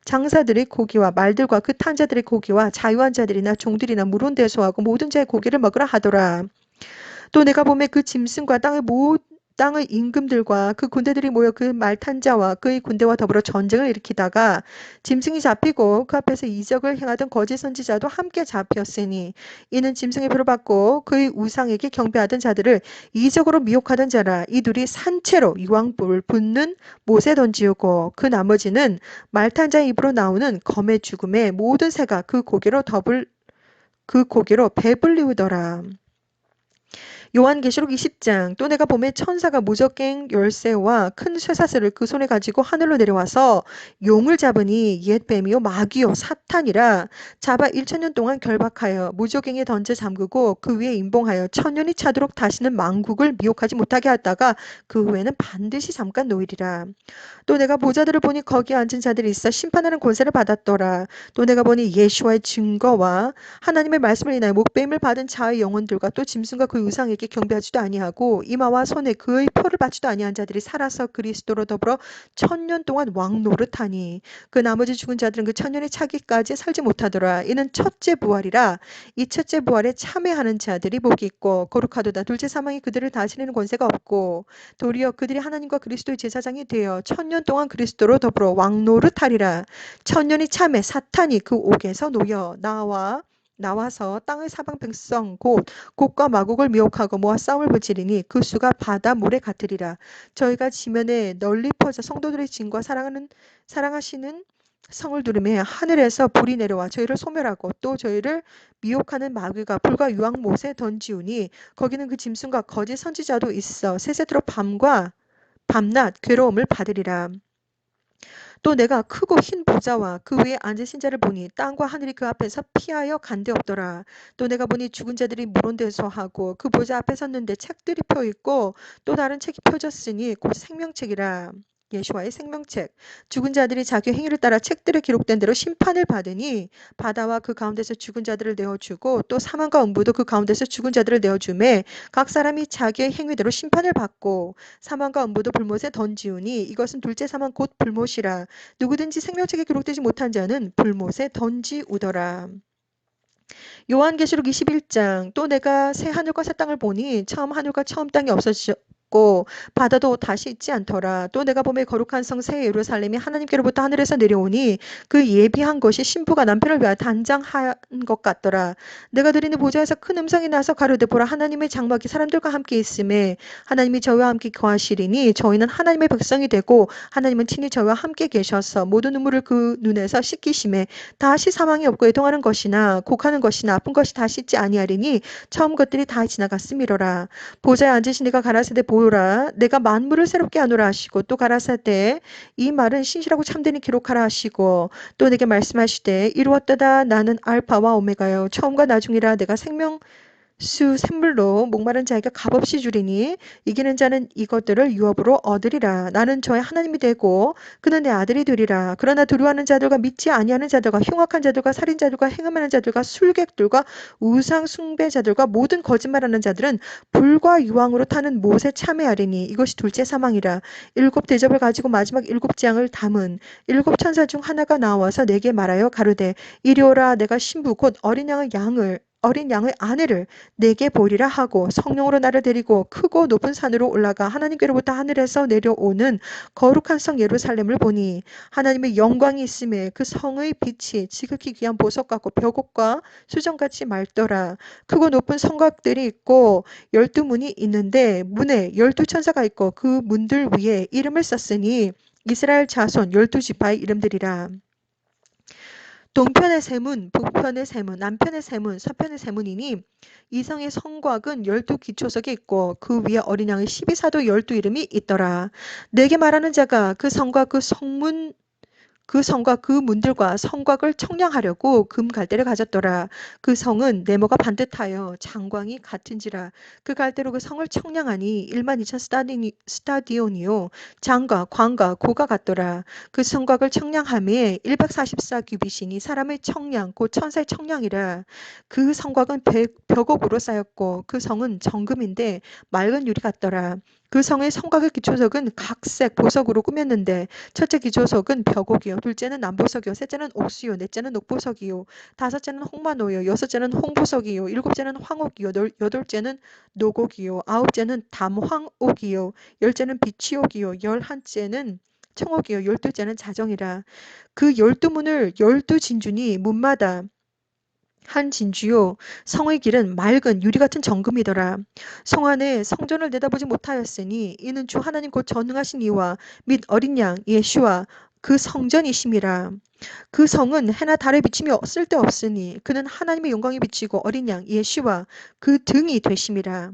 장사들의 고기와 말들과 그 탄자들의 고기와 자유한 자들이나 종들이나 물온대소하고 모든 자의 고기를 먹으라 하더라. 또 내가 보매 그 짐승과 땅의 임금들과 그 군대들이 모여 그 말탄자와 그의 군대와 더불어 전쟁을 일으키다가 짐승이 잡히고 그 앞에서 이적을 행하던 거짓 선지자도 함께 잡혔으니 이는 짐승의 표를 받고 그의 우상에게 경배하던 자들을 이적으로 미혹하던 자라. 이 둘이 산채로 유황불 붙는 못에 던지우고 그 나머지는 말탄자의 입으로 나오는 검의 죽음에 모든 새가 그 고기로 배불리우더라. 요한계시록 20장. 또 내가 보매 천사가 무적갱 열쇠와 큰 쇠사슬을 그 손에 가지고 하늘로 내려와서 용을 잡으니 옛 뱀이요 마귀요 사탄이라. 잡아 1000년 동안 결박하여 무적갱에 던져 잠그고 그 위에 임봉하여 1000년이 차도록 다시는 만국을 미혹하지 못하게 하다가 그 후에는 반드시 잠깐 놓이리라. 또 내가 보좌들을 보니 거기에 앉은 자들이 있어 심판하는 권세를 받았더라. 또 내가 보니 예수와의 증거와 하나님의 말씀을 인하여 목배임을 받은 자의 영혼들과 또 짐승과 그 우상에게 경배하지도 아니하고 이마와 손에 그의 표를 받지도 아니한 자들이 살아서 그리스도로 더불어 1000년 동안 왕노릇하니 그 나머지 죽은 자들은 그 1000년의 차기까지 살지 못하더라. 이는 첫째 부활이라. 이 첫째 부활에 참여하는 자들이 복이 있고 거룩하도다. 둘째 사망이 그들을 다스리는 권세가 없고 도리어 그들이 하나님과 그리스도의 제사장이 되어 1000년 동안 그리스도로 더불어 왕노릇하리라. 1000년이 참에 사탄이 그 옥에서 놓여 나와서 땅의 사방 백성 곧 곡과 마곡을 미혹하고 모아 싸움을 붙이리니 그 수가 바다 모래 같으리라. 저희가 지면에 널리 퍼져 성도들의 진과 사랑하시는 성을 두르매 하늘에서 불이 내려와 저희를 소멸하고 또 저희를 미혹하는 마귀가 불과 유황못에 던지우니 거기는 그 짐승과 거짓 선지자도 있어 세세토록 밤낮 괴로움을 받으리라. 또 내가 크고 흰 보좌와 그 위에 앉으신 자를 보니 땅과 하늘이 그 앞에서 피하여 간데 없더라. 또 내가 보니 죽은 자들이 물온대소하고 그 보좌 앞에 섰는데 책들이 펴 있고 또 다른 책이 펴졌으니 곧 생명책이라. 예수와의 생명책. 죽은 자들이 자기 행위를 따라 책들에 기록된 대로 심판을 받으니 바다와 그 가운데서 죽은 자들을 내어주고 또 사망과 음부도 그 가운데서 죽은 자들을 내어주매 각 사람이 자기의 행위대로 심판을 받고 사망과 음부도 불못에 던지우니 이것은 둘째 사망 곧 불못이라. 누구든지 생명책에 기록되지 못한 자는 불못에 던지우더라. 요한계시록 21장. 또 내가 새 하늘과 새 땅을 보니 처음 하늘과 처음 땅이 없어졌고 바다도 다시 있지 않더라. 또 내가 보매 거룩한 성 새 예루살렘이 하나님께로부터 하늘에서 내려오니 그 예비한 것이 신부가 남편을 위하여 단장한 것 같더라. 내가 들으니 보좌에서 큰 음성이 나서 가로되 보라 하나님의 장막이 사람들과 함께 있음에 하나님이 저희와 함께 거하시리니 저희는 하나님의 백성이 되고 하나님은 친히 저희와 함께 계셔서 모든 눈물을 그 눈에서 씻기심에 다시 사망이 없고 애통하는 것이나 곡하는 것이나 아픈 것이 다시 있지 아니하리니 처음 것들이 다 지나갔음이로라. 보좌에 앉으신 이가 가라사대 보라 내가 만물을 새롭게 하노라 하시고 또 가라사대 이 말은 신실하고 참되니 기록하라 하시고 또 내게 말씀하시되 이루었도다 나는 알파와 오메가요 처음과 나중이라 내가 생명 수 샘물로 목마른 자에게 값없이 주리니 이기는 자는 이것들을 유업으로 얻으리라. 나는 저의 하나님이 되고 그는 내 아들이 되리라. 그러나 두려워하는 자들과 믿지 아니하는 자들과 흉악한 자들과 살인자들과 행음하는 자들과 술객들과 우상 숭배자들과 모든 거짓말하는 자들은 불과 유황으로 타는 못에 참여하리니 이것이 둘째 사망이라. 일곱 대접을 가지고 마지막 일곱 재앙을 담은 일곱 천사 중 하나가 나와서 내게 말하여 가로되 이리 오라 내가 신부 곧 어린 양의 아내를 내게 보리라 하고 성령으로 나를 데리고 크고 높은 산으로 올라가 하나님께로부터 하늘에서 내려오는 거룩한 성 예루살렘을 보니 하나님의 영광이 있음에 그 성의 빛이 지극히 귀한 보석 같고 벽옥과 수정같이 맑더라. 크고 높은 성곽들이 있고 12문이 있는데 문에 12천사가 있고 그 문들 위에 이름을 썼으니 이스라엘 자손 12지파의 이름들이라. 동편의 세문, 북편의 세문, 남편의 세문, 서편의 세문이니 이성의 성곽은 12기초석이 있고 그 위에 어린 양의 12사도 12이름이 있더라. 내게 말하는 자가 그 성과 그 성과 그 문들과 성곽을 청량하려고 금 갈대를 가졌더라. 그 성은 네모가 반듯하여 장광이 같은지라. 그 갈대로 그 성을 청량하니 12,000 스타디온이요 장과 광과 고가 같더라. 그 성곽을 청량함에 144규빗이니 사람의 청량 곧 천사의 청량이라. 그 성곽은 벽옥으로 쌓였고 그 성은 정금인데 맑은 유리 같더라. 그 성의 성곽의 기초석은 각색 보석으로 꾸몄는데 첫째 기초석은 벽옥이요 둘째는 남보석이요 셋째는 옥수요 넷째는 녹보석이요 다섯째는 홍마노요 여섯째는 홍보석이요 일곱째는 황옥이요 여덟째는 노곡이요 아홉째는 담황옥이요 열째는 비취옥이요 열한째는 청옥이요 열둘째는 자정이라. 그 12문을 12진주니 문마다 한 진주요 성의 길은 맑은 유리 같은 정금이더라. 성 안에 성전을 내다보지 못하였으니 이는 주 하나님 곧 전능하신 이와 및 어린 양 예수와 그 성전이심이라. 그 성은 해나 달의 비침이 쓸데없으니 그는 하나님의 영광이 비치고 어린 양 예수와 그 등이 되심이라.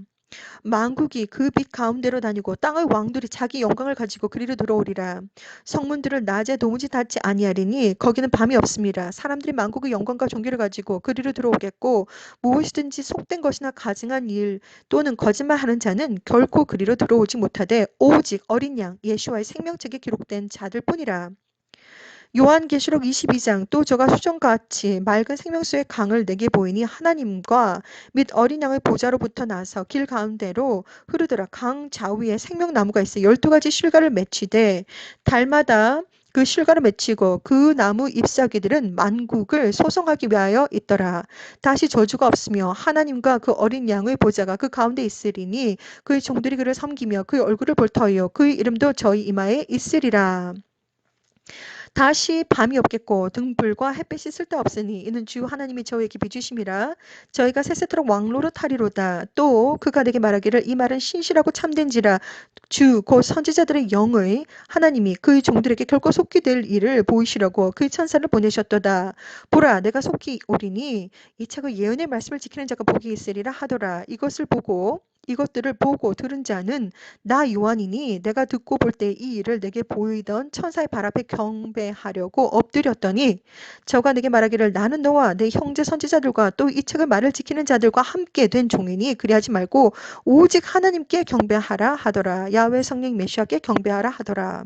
만국이 그 빛 가운데로 다니고 땅의 왕들이 자기 영광을 가지고 그리로 들어오리라. 성문들을 낮에 도무지 닫지 아니하리니 거기는 밤이 없습니다. 사람들이 만국의 영광과 존귀를 가지고 그리로 들어오겠고 무엇이든지 속된 것이나 가증한 일 또는 거짓말하는 자는 결코 그리로 들어오지 못하되 오직 어린 양 예수와의 생명책에 기록된 자들뿐이라. 요한계시록 22장. 또 저가 수정같이 맑은 생명수의 강을 내게 보이니 하나님과 및 어린 양의 보좌로부터 나서 길 가운데로 흐르더라. 강 좌우에 생명나무가 있어 12가지 실과를 맺히되 달마다 그 실과를 맺히고 그 나무 잎사귀들은 만국을 소송하기 위하여 있더라. 다시 저주가 없으며 하나님과 그 어린 양의 보좌가 그 가운데 있으리니 그의 종들이 그를 섬기며 그의 얼굴을 볼 터이요 그의 이름도 저희 이마에 있으리라. 다시 밤이 없겠고 등불과 햇빛이 쓸데없으니 이는 주 하나님이 저에게 비주심이라. 저희가 세세토록 왕노릇하리로다. 또 그가 내게 말하기를 이 말은 신실하고 참된지라. 주 곧 선지자들의 영의 하나님이 그의 종들에게 결코 속히 될 일을 보이시려고 그의 천사를 보내셨도다. 보라 내가 속히 오리니 이 책의 예언의 말씀을 지키는 자가 복이 있으리라 하더라. 이것들을 보고 들은 자는 나 요한이니 내가 듣고 볼 때 이 일을 내게 보이던 천사의 발 앞에 경배하려고 엎드렸더니 저가 내게 말하기를 나는 너와 내 형제 선지자들과 또 이 책의 말을 지키는 자들과 함께 된 종이니 그리하지 말고 오직 하나님께 경배하라 하더라. 야훼 성령 메시아께 경배하라 하더라.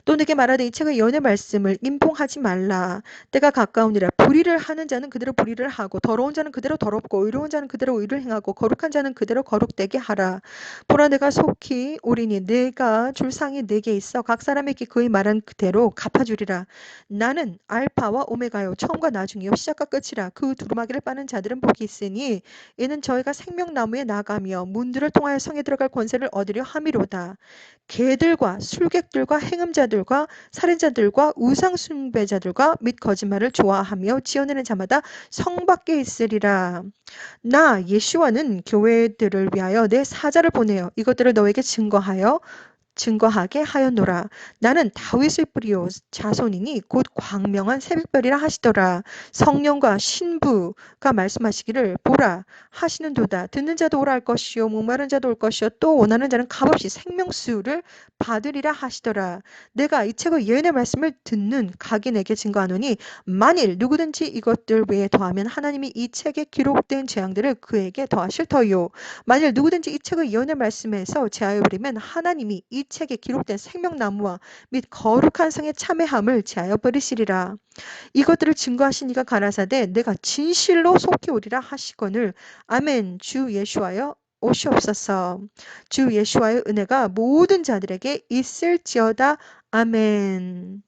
또 내게 말하되 이 책의 연의 말씀을 임봉하지 말라. 때가 가까우니라. 불의를 하는 자는 그대로 불의를 하고 더러운 자는 그대로 더럽고 의로운 자는 그대로 의를 행하고 거룩한 자는 그대로 거룩되게 하라. 보라 내가 속히 오리니 내가 줄 상이 내게 있어 각 사람에게 그의 말한 그대로 갚아주리라. 나는 알파와 오메가요 처음과 나중이요 시작과 끝이라. 그 두루마기를 빠는 자들은 복이 있으니 이는 저희가 생명나무에 나가며 문들을 통하여 성에 들어갈 권세를 얻으려 함이로다. 개들과 술객들과 행음자들과 살인자들과 우상숭배자들과 및 거짓말을 좋아하며 지어내는 자마다 성 밖에 있으리라. 나 예수와는 교회들을 위하여 내 사자를 보내어 이것들을 너에게 증거하게 하였노라. 나는 다윗의 뿌리요 자손이니 곧 광명한 새벽별이라 하시더라. 성령과 신부가 말씀하시기를 보라 하시는도다. 듣는 자도 오라 할 것이요 목마른 자도 올 것이요 또 원하는 자는 값없이 생명수를 받으리라 하시더라. 내가 이 책의 예언의 말씀을 듣는 각인에게 증거하노니 만일 누구든지 이것들 외에 더하면 하나님이 이 책에 기록된 재앙들을 그에게 더하실 터요. 만일 누구든지 이 책의 예언의 말씀에서 제하여 버리면 하나님이 이 책에 기록된 생명나무와 및 거룩한 성의 참회함을 제하여 버리시리라. 이것들을 증거하신 이가 가라사대 내가 진실로 속히 오리라 하시거늘 아멘. 주 예수와여 오시옵소서. 주 예수와의 은혜가 모든 자들에게 있을지어다. 아멘.